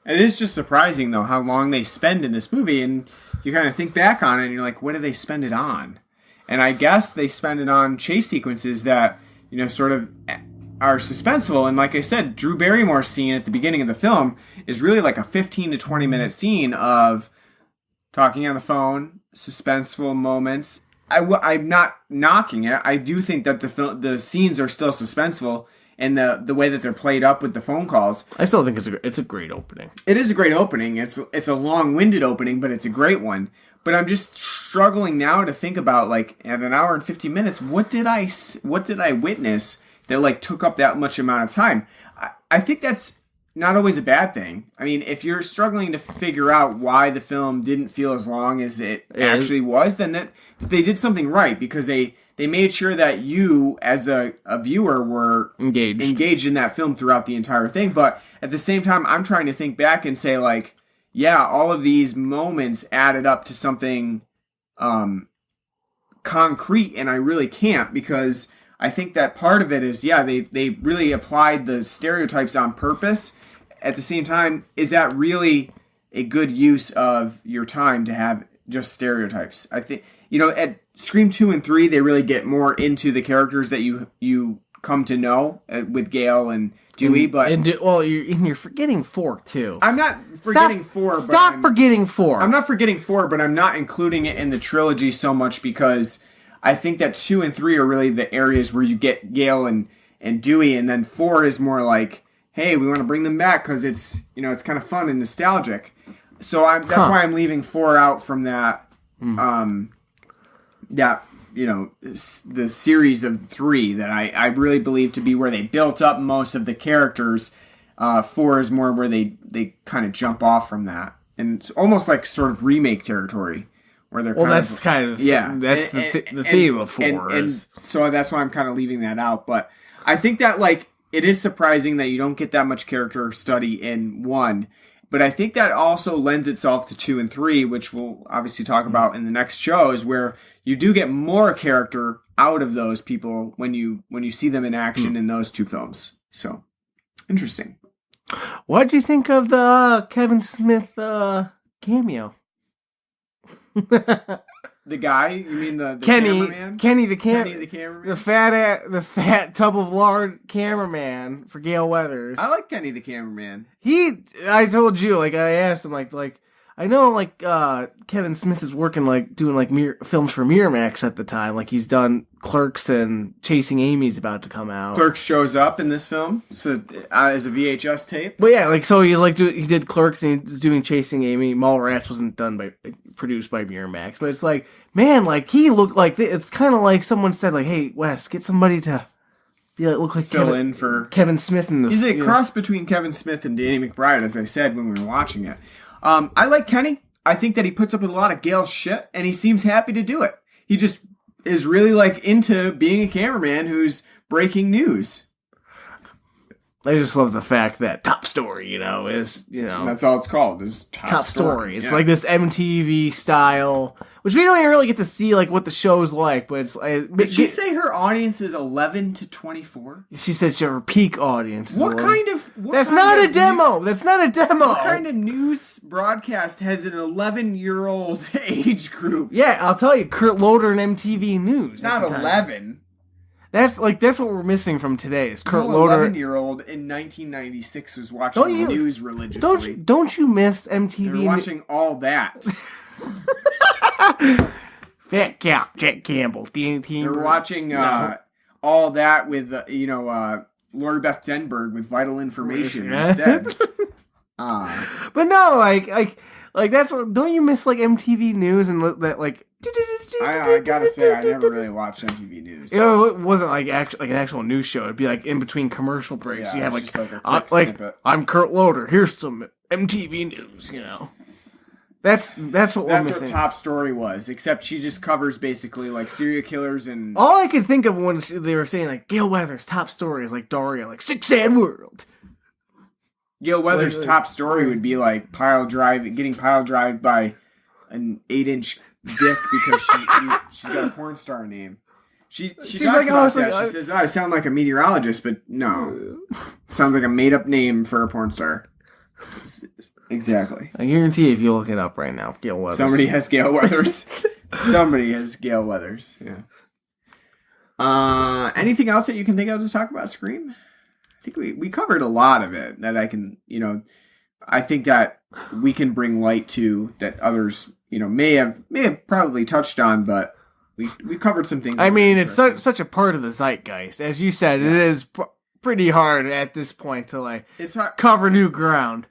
It is just surprising, though, how long they spend in this movie. And you kind of think back on it and you're like, what do they spend it on? And I guess they spend it on chase sequences that, sort of are suspenseful. And like I said, Drew Barrymore's scene at the beginning of the film is really like a 15 to 20 minute scene of talking on the phone, suspenseful moments. I'm not knocking it. I do think that the scenes are still suspenseful and the way that they're played up with the phone calls. I still think it's a great opening. It is a great opening. It's a long-winded opening, but it's a great one. But I'm just struggling now to think about, like, at an hour and 50 minutes, what did I witness that, like, took up that much amount of time? I think that's not always a bad thing. I mean, if you're struggling to figure out why the film didn't feel as long as it actually was, then they did something right, because they made sure that you, as a viewer, were engaged in that film throughout the entire thing. But at the same time, I'm trying to think back and say, like, yeah, all of these moments added up to something concrete, and I really can't, because I think that part of it is, they really applied the stereotypes on purpose. At the same time, is that really a good use of your time to have just stereotypes? I think, at Scream 2 and 3, they really get more into the characters that you come to know with Gale and Dewey, you're forgetting 4 too. I'm not forgetting 4. Stop forgetting 4. I'm not forgetting 4, but I'm not including it in the trilogy so much because I think that 2 and 3 are really the areas where you get Gale and Dewey, and then 4 is more like, hey, we want to bring them back because it's it's kind of fun and nostalgic. So that's why I'm leaving 4 out from that. The series of 3 that I really believe to be where they built up most of the characters. 4 is more where they kind of jump off from that, and it's almost like sort of remake territory where they're that's the theme of 4 and so that's why I'm kind of leaving that out. But I think that, like, it is surprising that you don't get that much character study in 1. But I think that also lends itself to 2 and 3, which we'll obviously talk about in the next shows, where you do get more character out of those people when you see them in action in those 2 films. So, interesting. What did you think of the Kevin Smith cameo? The guy? You mean the cameraman? Kenny the cameraman? The fat tub of lard cameraman for Gale Weathers. I like Kenny the cameraman. I told you, like, I asked him, like, I know, like, Kevin Smith is working, like, doing, like, films for Miramax at the time. Like, he's done Clerks and Chasing Amy's about to come out. Clerks shows up in this film, so as a VHS tape. But yeah, like, so he's, like, he did Clerks and he's doing Chasing Amy. Mallrats wasn't produced by Miramax. But it's like, man, like, he looked like, it's kind of like someone said, like, hey, Wes, get somebody to look like Kevin Smith in this. He's a cross between Kevin Smith and Danny McBride, as I said when we were watching it. I like Kenny. I think that he puts up with a lot of Gale shit, and he seems happy to do it. He just is really, like, into being a cameraman who's breaking news. I just love the fact that Top Story, is, That's all it's called, is Top Story. It's like this MTV style, which we don't even really get to see, like, what the show's like, but it's like... Did she say her audience is 11 to 24? She said her peak audience. That's not a demo! That's not a demo! What kind of news broadcast has an 11-year-old age group? Yeah, I'll tell you, Kurt Loder and MTV News. Not 11. That's what we're missing from today. Is Kurt Loder? 11-year-old in 1996 was watching the news religiously. Don't you miss MTV? They're watching All That. Fat Cap, Jack Campbell, They're watching All That with Lori Beth Denberg with Vital Information instead. But no, like that's what. Don't you miss like MTV News and that like? I gotta say, I never really watched MTV News. It wasn't like an actual news show. It'd be like in between commercial breaks. Yeah, you have just like a quick snippet. I'm Kurt Loder. Here's some MTV News. That's what we're missing. That's what Top Story was. Except she just covers basically like serial killers and. All I could think of when they were saying like Gail Weathers' Top Story is like Daria, like Sick Sad World. Gail Weathers' Top Story would be like getting pile drived by an 8-inch dick because she's got a porn star name. She's like, she says, I sound like a meteorologist, but no. Sounds like a made-up name for a porn star. Exactly. I guarantee if you look it up right now, Gail Weathers. Somebody has Gail Weathers. Somebody has Gail Weathers. Yeah. Anything else that you can think of to talk about Scream? I think we covered a lot of it that I can, I think that we can bring light to that others, may have probably touched on, but we covered some things. I mean, it's such a part of the zeitgeist. As you said, It is pretty hard at this point to cover new ground.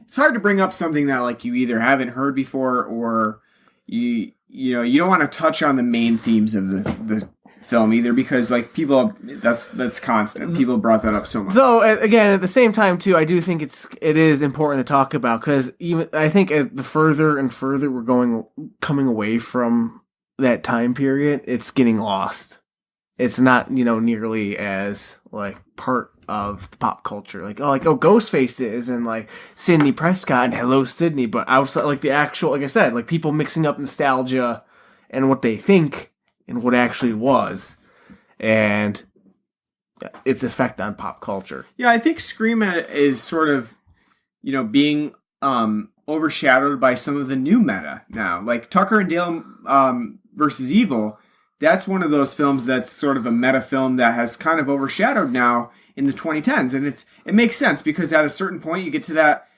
It's hard to bring up something that like you either haven't heard before or you don't want to touch on the main themes of the film either because like people that's constant. People brought that up so much. Though again, at the same time too, I do think it is important to talk about because even I think as the further and further we're coming away from that time period, it's getting lost. It's not nearly as like part of the pop culture, like Ghostface is and like Sydney Prescott and Hello Sydney, but outside like the actual, like I said, like people mixing up nostalgia and what they think and what actually was, and its effect on pop culture. Yeah, I think Scream is sort of, being overshadowed by some of the new meta now. Like Tucker and Dale versus Evil, that's one of those films that's sort of a meta film that has kind of overshadowed now in the 2010s. And it makes sense because at a certain point you get to that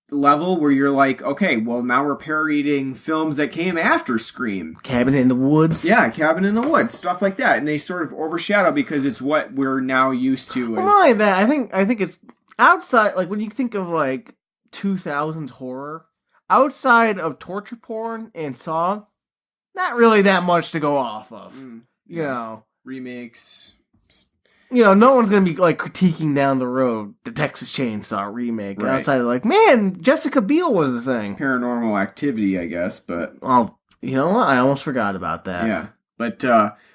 level where you're like, okay, well now we're parodying films that came after Scream. Cabin in the Woods. Yeah, Cabin in the Woods, stuff like that. And they sort of overshadow because it's what we're now used to. Well, not like that. I think it's outside, like when you think of like 2000s horror, outside of torture porn and Saw, not really that much to go off of. Remakes. No one's going to be like critiquing down the road the Texas Chainsaw remake. Right. Outside of like, man, Jessica Biel was the thing. Paranormal Activity, I guess, but... Oh, you know what? I almost forgot about that. Yeah. But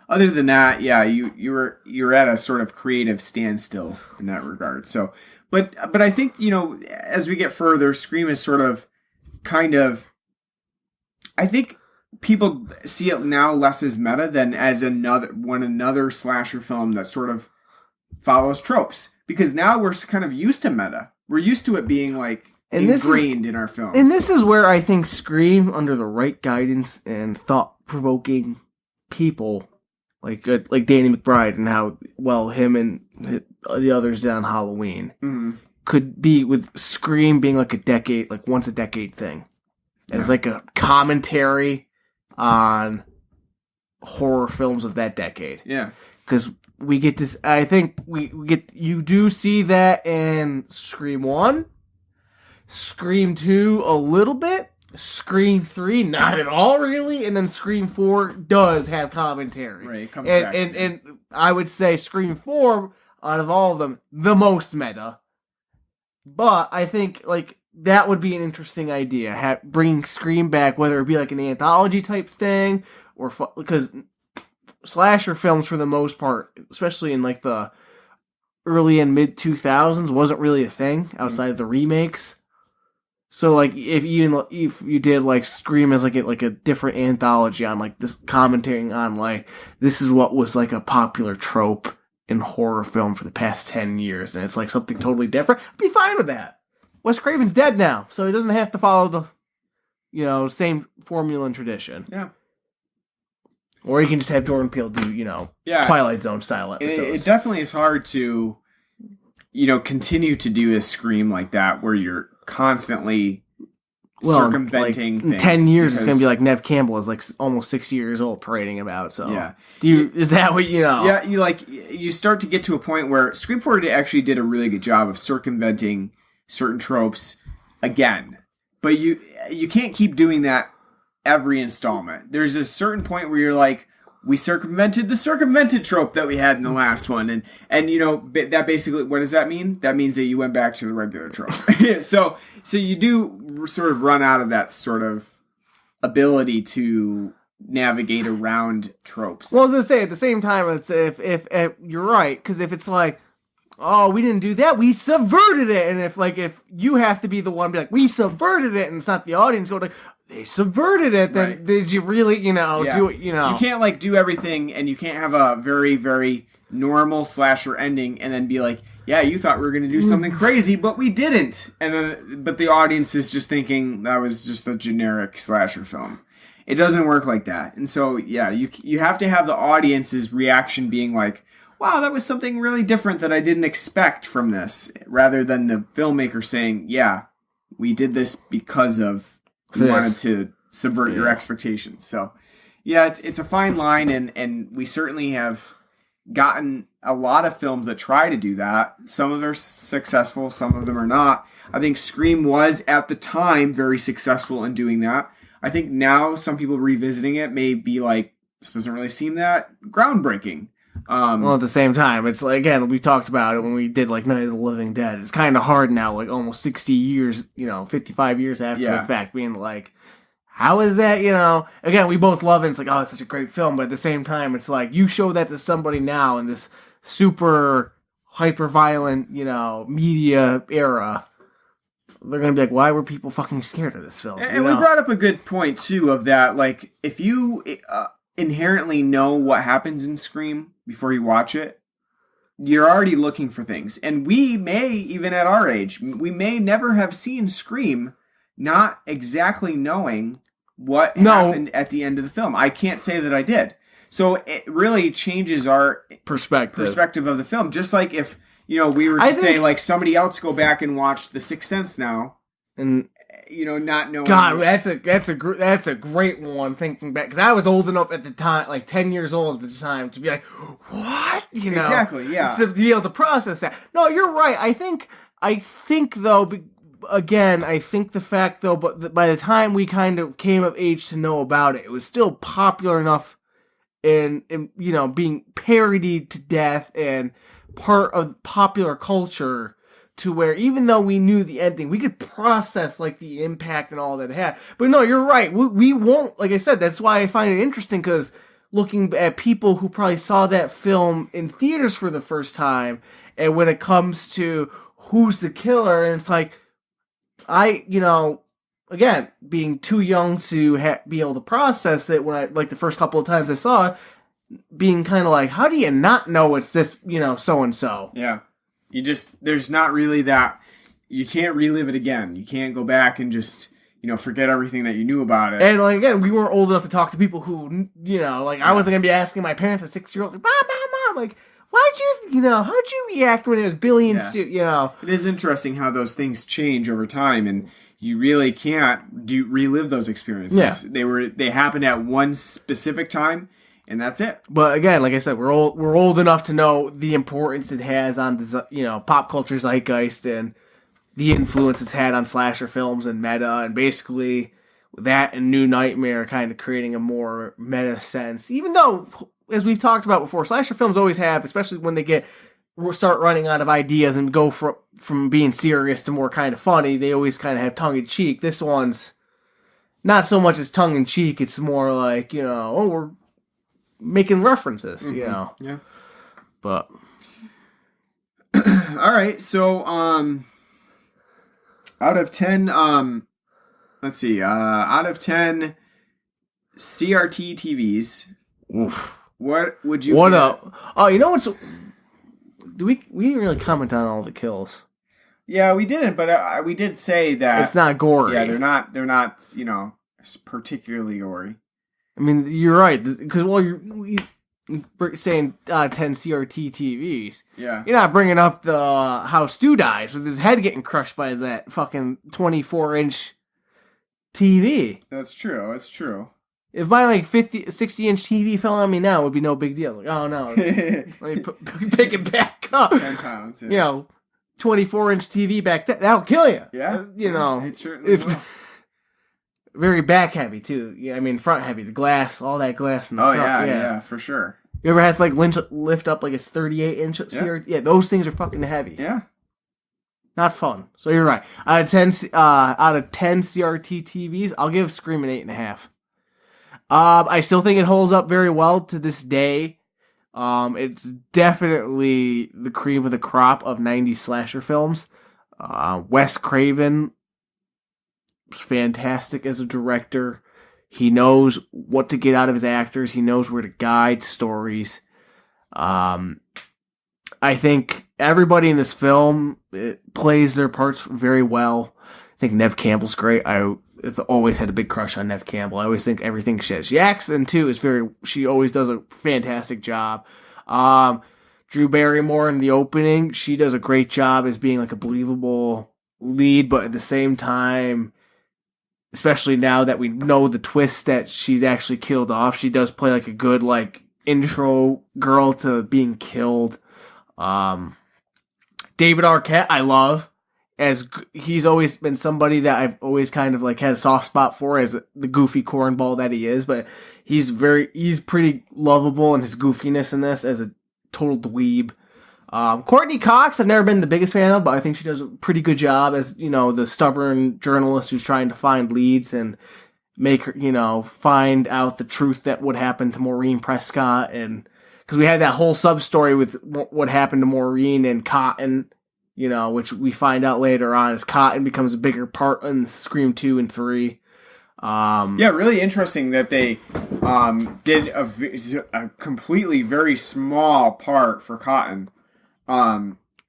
other than that, yeah, you're at a sort of creative standstill in that regard. So, but I think, as we get further, Scream is sort of kind of... I think people see it now less as meta than as another slasher film that sort of follows tropes, because now we're kind of used to meta. We're used to it being like ingrained in our films. And this is where I think Scream, under the right guidance and thought-provoking people, like Danny McBride and how well him and the others did on Halloween, could be with Scream being like once a decade thing. As like a commentary on horror films of that decade. Yeah. Because we get this, I think you do see that in Scream 1, Scream 2 a little bit, Scream 3 not at all really, and then Scream 4 does have commentary. Right, it comes back. And I would say Scream 4, out of all of them, the most meta. But I think, like, that would be an interesting idea, bringing Scream back, whether it be like an anthology type thing, or because slasher films for the most part, especially in like the early and mid 2000s wasn't really a thing outside of the remakes. So like if you did like Scream as like a different anthology on like this commentating on like this is what was like a popular trope in horror film for the past 10 years, and it's like something totally different, I'd be fine with that. Wes Craven's dead now, so he doesn't have to follow the same formula and tradition. Yeah. Or you can just have Jordan Peele do, Twilight Zone style episodes. It definitely is hard to, continue to do a Scream like that where you're constantly circumventing like, things. In 10 years, it's going to be like Nev Campbell is like almost 60 years old parading about. So, yeah. Is that what you know? Yeah, you start to get to a point where Scream 4 actually did a really good job of circumventing certain tropes again. But you can't keep doing that every installment. There's a certain point where you're like, we circumvented the circumvented trope that we had in the last one. And that basically, what does that mean? That means that you went back to the regular trope. So you do sort of run out of that sort of ability to navigate around tropes. Well, I was going to say, at the same time, it's if you're right, because if it's like, oh, we didn't do that, we subverted it. And if you have to be the one to be like, we subverted it, and it's not the audience going like, they subverted it, then right. Did you really, do it, You can't, like, do everything, and you can't have a very, very normal slasher ending, and then be like, yeah, you thought we were going to do something crazy, but we didn't. But the audience is just thinking that was just a generic slasher film. It doesn't work like that. And so, yeah, you have to have the audience's reaction being like, wow, that was something really different that I didn't expect from this, rather than the filmmaker saying, yeah, we did this because of we wanted to subvert your expectations. So, yeah, it's a fine line, and we certainly have gotten a lot of films that try to do that. Some of them are successful, some of them are not. I think Scream was, at the time, very successful in doing that. I think now some people revisiting it may be like, this doesn't really seem that groundbreaking. Well, at the same time, it's like, again, we talked about it when we did like Night of the Living Dead. It's kind of hard now, like almost 60 years, 55 years after the fact, being like, how is that, Again, we both love it. It's like, oh, it's such a great film. But at the same time, it's like, you show that to somebody now in this super hyper-violent, media era, they're going to be like, why were people fucking scared of this film? And we brought up a good point, too, of that, like, if you inherently know what happens in Scream before you watch it, you're already looking for things. And we may, even at our age, we may never have seen Scream not exactly knowing what happened at the end of the film. I can't say that I did. So it really changes our perspective of the film. Just like if, we were to say, like, somebody else go back and watch The Sixth Sense now, and not knowing. God, that's a great one. Thinking back, because I was old enough at the time, like 10 years old at the time, to be like, what? Exactly, yeah. To be able to process that. No, you're right. I think though. Again, I think the fact though, but by the time we kind of came of age to know about it, it was still popular enough, and being parodied to death and part of popular culture, to where even though we knew the ending, we could process like the impact and all that it had. But no, you're right. We won't, like I said, that's why I find it interesting, because looking at people who probably saw that film in theaters for the first time, and when it comes to who's the killer, and it's like, again, being too young to be able to process it, when I, like the first couple of times I saw it, being kind of like, how do you not know it's this, so-and-so? Yeah. There's not really that, you can't relive it again. You can't go back and just, forget everything that you knew about it. And, like, again, we weren't old enough to talk to people who, I wasn't going to be asking my parents at 6-year-old, like, Mom, like, how'd you react when it was Billy and Stu, It is interesting how those things change over time, and you really can't relive those experiences. Yeah. They happened at one specific time, and that's it. But again, like I said, we're old enough to know the importance it has on the pop culture zeitgeist, and the influence it's had on slasher films and meta, and basically that and New Nightmare kind of creating a more meta sense. Even though, as we've talked about before, slasher films always have, especially when they start running out of ideas and go from being serious to more kind of funny, they always kind of have tongue-in-cheek. This one's not so much as tongue-in-cheek, it's more like, we're making references, Yeah. But All right, so out of 10, let's see, out of 10 CRT TVs, Oof. what would you? What up? Oh, you know what's? We didn't really comment on all the kills. Yeah, we didn't, but we did say that It's not gory. Yeah, they're not, particularly gory. I mean, you're right because you're saying 10 CRT TVs. Yeah, you're not bringing up the how Stu dies with his head getting crushed by that fucking 24-inch TV. That's true. That's true. If my 60-inch TV fell on me now, it would be no big deal. Like, oh no, let me pick it back up. 10 pounds. Yeah. 24-inch TV back then, that'll kill you. Yeah. It certainly will. Very back heavy too. Yeah, I mean front heavy. The glass, all that glass in the front. Yeah, for sure. You ever had to lift up like a 38-inch CRT? Yeah, those things are fucking heavy. Yeah. Not fun. So you're right. Out of 10 CRT TVs, I'll give Scream an 8.5. I still think it holds up very well to this day. It's definitely the cream of the crop of 90s slasher films. Wes Craven was fantastic as a director. He knows what to get out of his actors. He knows where to guide stories. I think everybody in this film plays their parts very well. I think Neve Campbell's great. I've always had a big crush on Neve Campbell. I always think everything she acts in too is she always does a fantastic job. Drew Barrymore in the opening, she does a great job as being like a believable lead, but at the same time, especially now that we know the twist that she's actually killed off, she does play like a good intro girl to being killed. David Arquette, I love. As he's always been somebody that I've always kind of had a soft spot for as the goofy cornball that he is, but he's pretty lovable in his goofiness in this as a total dweeb. Courtney Cox, I've never been the biggest fan of, but I think she does a pretty good job as, the stubborn journalist who's trying to find leads and make her, find out the truth that would happen to Maureen Prescott. And because we had that whole sub-story with what happened to Maureen and Cotton, which we find out later on as Cotton becomes a bigger part in Scream 2 and 3. Really interesting that they did a completely very small part for Cotton.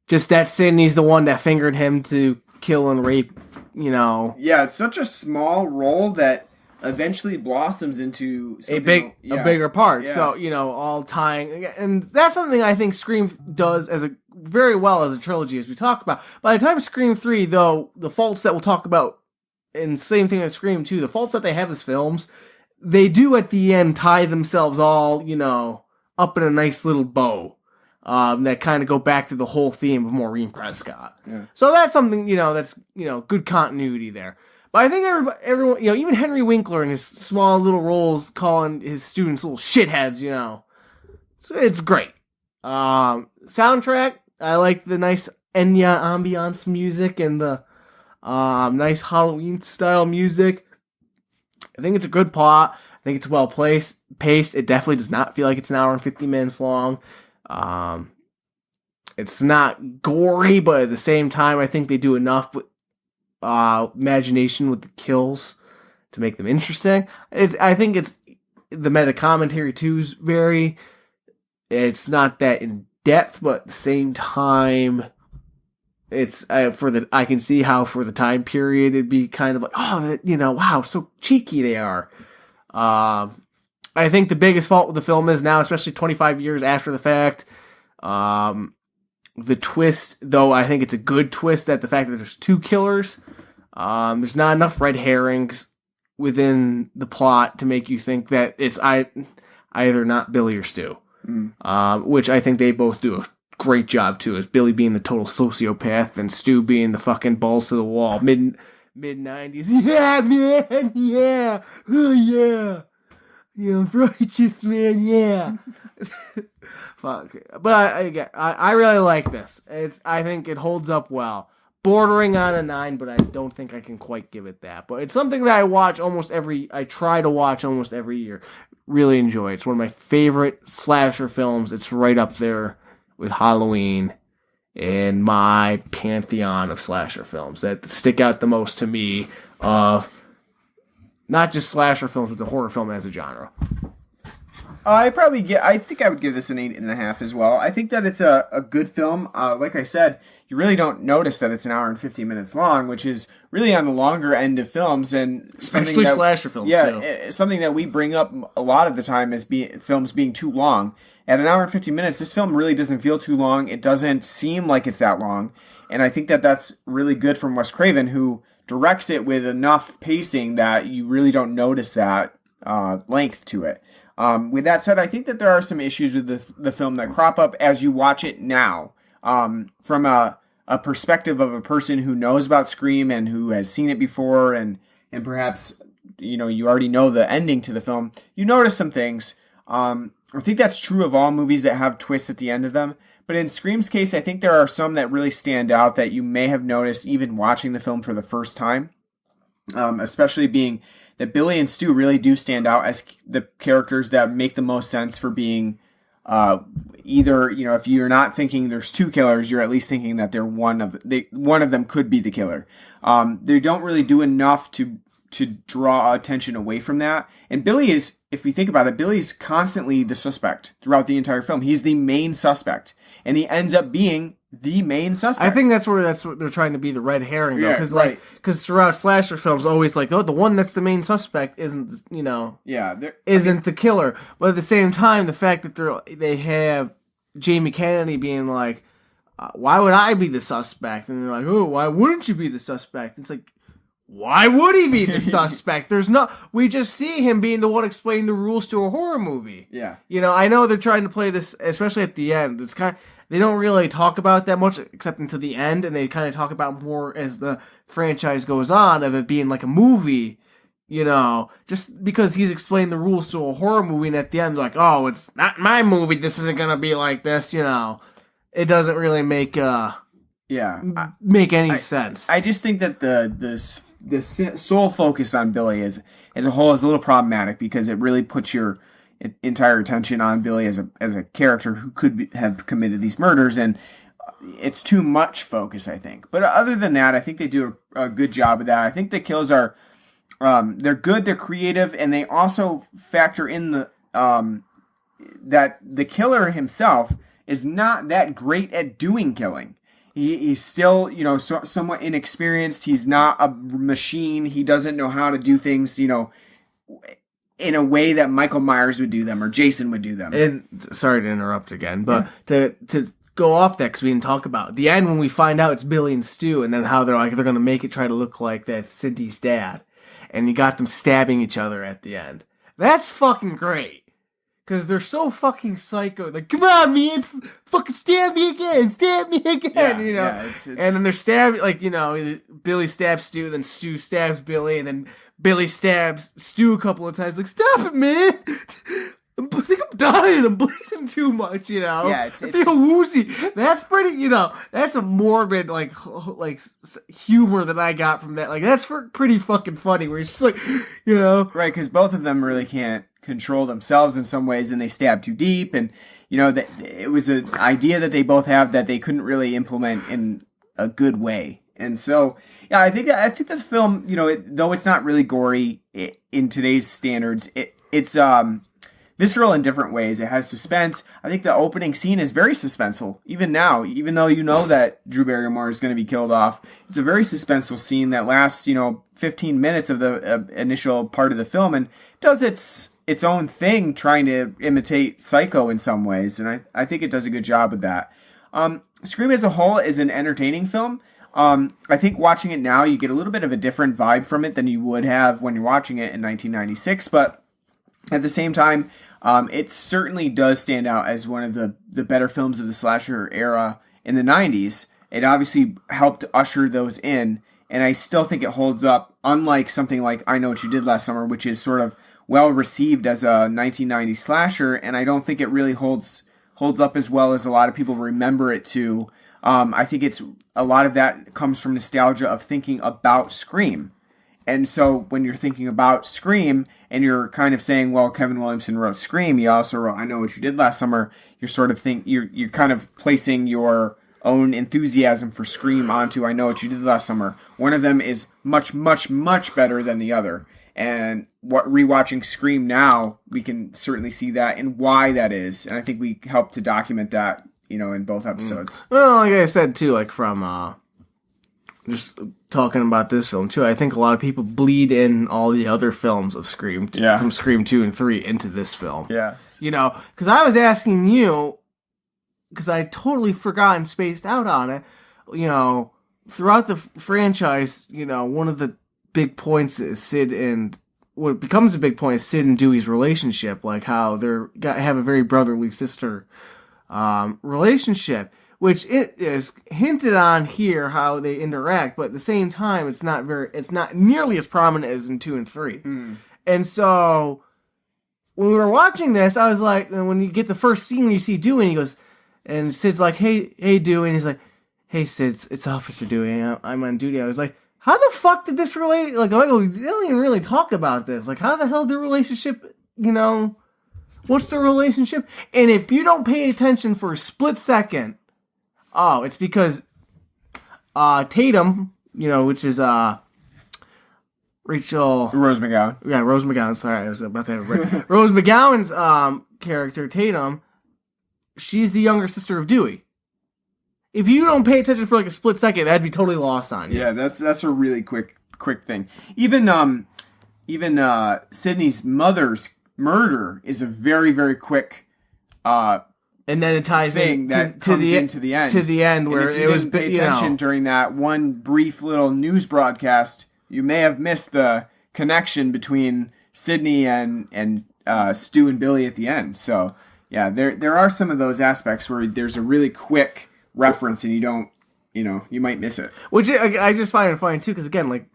Just that Sydney's the one that fingered him to kill and rape, Yeah, it's such a small role that eventually blossoms into something a bigger part. Yeah. So, all tying, and that's something I think Scream does very well as a trilogy, as we talked about. By the time Scream 3, though, the faults that we'll talk about, and same thing with Scream 2, the faults that they have as films, they do at the end tie themselves all, up in a nice little bow. That kind of go back to the whole theme of Maureen Prescott. Yeah. So that's something, that's, good continuity there. But I think everyone, even Henry Winkler in his small little roles calling his students little shitheads, so it's great. Soundtrack, I like the nice Enya ambiance music and the nice Halloween style music. I think it's a good plot. I think it's well paced. It definitely does not feel like it's an hour and 50 minutes long. It's not gory, but at the same time, I think they do enough with imagination with the kills to make them interesting. I think it's the meta commentary too is it's not that in depth, but at the same time, it's I can see how for the time period it'd be kind of wow, so cheeky they are. I think the biggest fault with the film is now, especially 25 years after the fact, the twist, though I think it's a good twist that the fact that there's two killers, there's not enough red herrings within the plot to make you think that it's either not Billy or Stu. Which I think they both do a great job too, as Billy being the total sociopath and Stu being the fucking balls to the wall mid-90s. Yeah, man, yeah, oh yeah, righteous man, yeah. Fuck, but I really like this. I think it holds up well, bordering on a 9, but I don't think I can quite give it that. But it's something that I try to watch almost every year. Really enjoy it. It's one of my favorite slasher films. It's right up there with Halloween in my pantheon of slasher films that stick out the most to me of not just slasher films, but the horror film as a genre. I think I would give this an 8.5 as well. I think that it's a good film. Like I said, you really don't notice that it's an hour and 15 minutes long, which is really on the longer end of films, and especially slasher films. Yeah, something that we bring up a lot of the time is films being too long. At an hour and 15 minutes, this film really doesn't feel too long. It doesn't seem like it's that long, and I think that that's really good from Wes Craven, who directs it with enough pacing that you really don't notice that length to it. With that said, I think that there are some issues with the film that crop up as you watch it now. From a perspective of a person who knows about Scream and who has seen it before, and perhaps you already know the ending to the film, you notice some things. I think that's true of all movies that have twists at the end of them. But in Scream's case, I think there are some that really stand out that you may have noticed even watching the film for the first time. Especially being that Billy and Stu really do stand out as the characters that make the most sense for being either, if you're not thinking there's two killers, you're at least thinking that they're one of them could be the killer. They don't really do enough to draw attention away from that. And Billy is, if we think about it, Billy's constantly the suspect throughout the entire film. He's the main suspect, and he ends up being the main suspect. I think that's what they're trying to be, the red herring, though, because right. Throughout slasher films, always like, oh, the one that's the main suspect isn't isn't the killer. But at the same time, the fact that they have Jamie Kennedy being like, why would I be the suspect? And they're like, oh, why wouldn't you be the suspect? It's like, why would he be the suspect? We just see him being the one explaining the rules to a horror movie. Yeah. I know they're trying to play this, especially at the end. They don't really talk about that much except until the end, and they kind of talk about more as the franchise goes on of it being like a movie, just because he's explained the rules to a horror movie, and at the end, like, oh, it's not my movie, this isn't going to be like this, It doesn't really make any sense. I just think that the sole focus on Billy as a whole is a little problematic because it really puts your entire attention on Billy as a character who could have committed these murders, and it's too much focus, I think. But other than that, I think they do a good job of that. I think the kills are they're good, they're creative, and they also factor in the that the killer himself is not that great at doing killing. He's still, somewhat inexperienced. He's not a machine. He doesn't know how to do things, in a way that Michael Myers would do them or Jason would do them. And sorry to interrupt again, but to go off that, because we didn't talk about the end when we find out it's Billy and Stu, and then how they're going to make it try to look like that's Sydney's dad, and you got them stabbing each other at the end. That's fucking great. Because they're so fucking psycho. Like, come on, man, fucking stab me again, and then they're stabbing, Billy stabs Stu, then Stu stabs Billy, and then Billy stabs Stu a couple of times. Like, stop it, man! I think I'm dying. I'm bleeding too much, Yeah, I feel woozy. That's pretty, that's a morbid, humor that I got from that. Like, that's pretty fucking funny, where it's just like, Right, because both of them really can't control themselves in some ways, and they stab too deep, and that it was an idea that they both have that they couldn't really implement in a good way. And so, yeah, I think this film, though it's not really gory in today's standards, it's visceral in different ways. It has suspense. I think the opening scene is very suspenseful, even now, even though that Drew Barrymore is going to be killed off. It's a very suspenseful scene that lasts 15 minutes of the initial part of the film, and does its own thing, trying to imitate Psycho in some ways, and I think it does a good job with that. Scream as a whole is an entertaining film. I think watching it now, you get a little bit of a different vibe from it than you would have when you're watching it in 1996, but at the same time, it certainly does stand out as one of the better films of the slasher era in the 90s. It obviously helped usher those in, and I still think it holds up, unlike something like I Know What You Did Last Summer, which is sort of well received as a 1990s slasher, and I don't think it really holds up as well as a lot of people remember it to. I think it's a lot of that comes from nostalgia of thinking about Scream. And so when you're thinking about Scream and you're kind of saying, well, Kevin Williamson wrote Scream, he also wrote I Know What You Did Last Summer, you're sort of you're kind of placing your own enthusiasm for Scream onto I Know What You Did Last Summer. One of them is much, much, much better than the other. And rewatching Scream now, we can certainly see that and why that is. And I think we helped to document that, in both episodes. Well, like I said, too, like from just talking about this film, too, I think a lot of people bleed in all the other films of Scream, from Scream 2 and 3 into this film. Yeah. Because I was asking you, because I totally forgot and spaced out on it, throughout the franchise, one of the big points is what becomes a big point is Sid and Dewey's relationship, like how have a very brotherly sister relationship, which it is hinted on here how they interact, but at the same time it's not nearly as prominent as in 2 and 3. And so when we were watching this, I was like, when you get the first scene when you see Dewey, he goes, and Sid's like, hey Dewey, and he's like, hey Sid, it's Officer Dewey, I'm on duty. I was like, how the fuck did this relate? Like, they don't even really talk about this. Like, how the hell did the relationship, what's the relationship? And if you don't pay attention for a split second, it's because Tatum, which is Rose McGowan. Yeah, Rose McGowan. Sorry, I was about to have it right. Rose McGowan's character, Tatum, she's the younger sister of Dewey. If you don't pay attention for like a split second, that'd be totally lost on you. Yeah, that's a really quick thing. Even Sydney's mother's murder is a very, very quick and then it ties thing that comes into the end. To the end where and if you didn't pay attention during that one brief little news broadcast, you may have missed the connection between Sydney and Stu and Billy at the end. So yeah, there are some of those aspects where there's a really quick reference and you don't, you might miss it. Which I just find it funny too, because again, like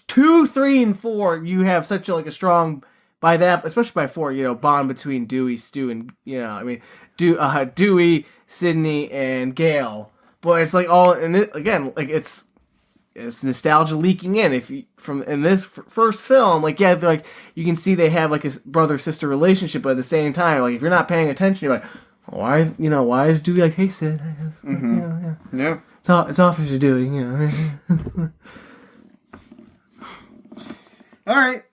2, 3, and 4, you have such a strong, by that, especially by 4, bond between Dewey, Stu, and Dewey, Sydney, and Gale. But it's like all, and again, like it's nostalgia leaking in. In this first film, like you can see they have like a brother sister relationship, but at the same time, like if you're not paying attention, you're like, why is Dewey like, hey Sid? Yeah. It's Officer Dewey, All right.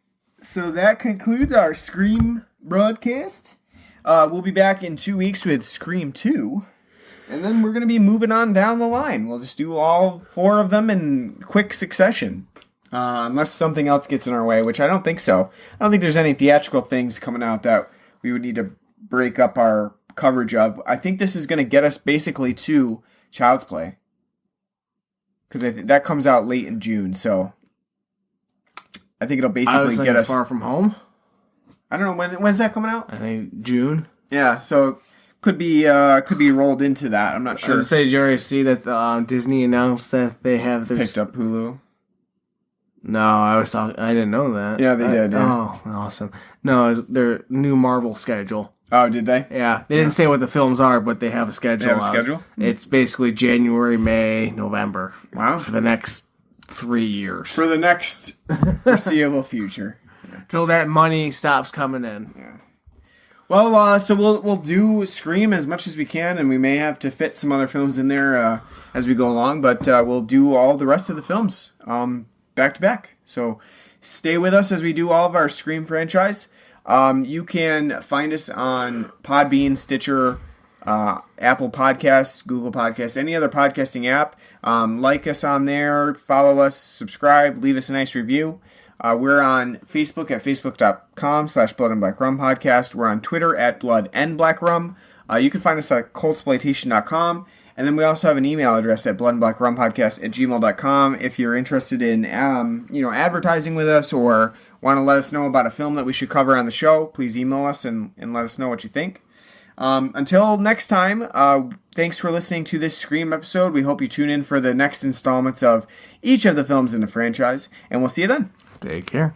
So that concludes our Scream broadcast. We'll be back in 2 weeks with Scream 2. And then we're going to be moving on down the line. We'll just do all 4 of them in quick succession. Unless something else gets in our way, which I don't think so. I don't think there's any theatrical things coming out that we would need to break up our coverage of. I think this is going to get us basically to Child's Play. Because I think that comes out late in June, so I think it'll basically get us Far From Home. I don't know when's that coming out. I think June. Yeah, so could be rolled into that. I'm not sure. I was say, did you already see that Disney announced that they have picked up Hulu? No, I didn't know that. Yeah, they did. Yeah. Oh, awesome. No, it's their new Marvel schedule. Oh, did they? Yeah, they didn't say what the films are, but they have a schedule. They have a schedule? It's basically January, May, November. Wow. For the next 3 years. For the next foreseeable future. Till that money stops coming in. Yeah. Well, so we'll do Scream as much as we can, and we may have to fit some other films in there as we go along, but we'll do all the rest of the films back to back. So stay with us as we do all of our Scream franchise. You can find us on Podbean, Stitcher, Apple Podcasts, Google Podcasts, any other podcasting app. Like us on there, follow us, subscribe, leave us a nice review. We're on Facebook at facebook.com/Blood and Black Rum Podcast. We're on Twitter at Blood and Black Rum. You can find us at cultsploitation.com. And then we also have an email address at bloodandblackrumpodcast@gmail.com. If you're interested in advertising with us or want to let us know about a film that we should cover on the show, please email us and let us know what you think. Until next time, thanks for listening to this Scream episode. We hope you tune in for the next installments of each of the films in the franchise, and we'll see you then. Take care.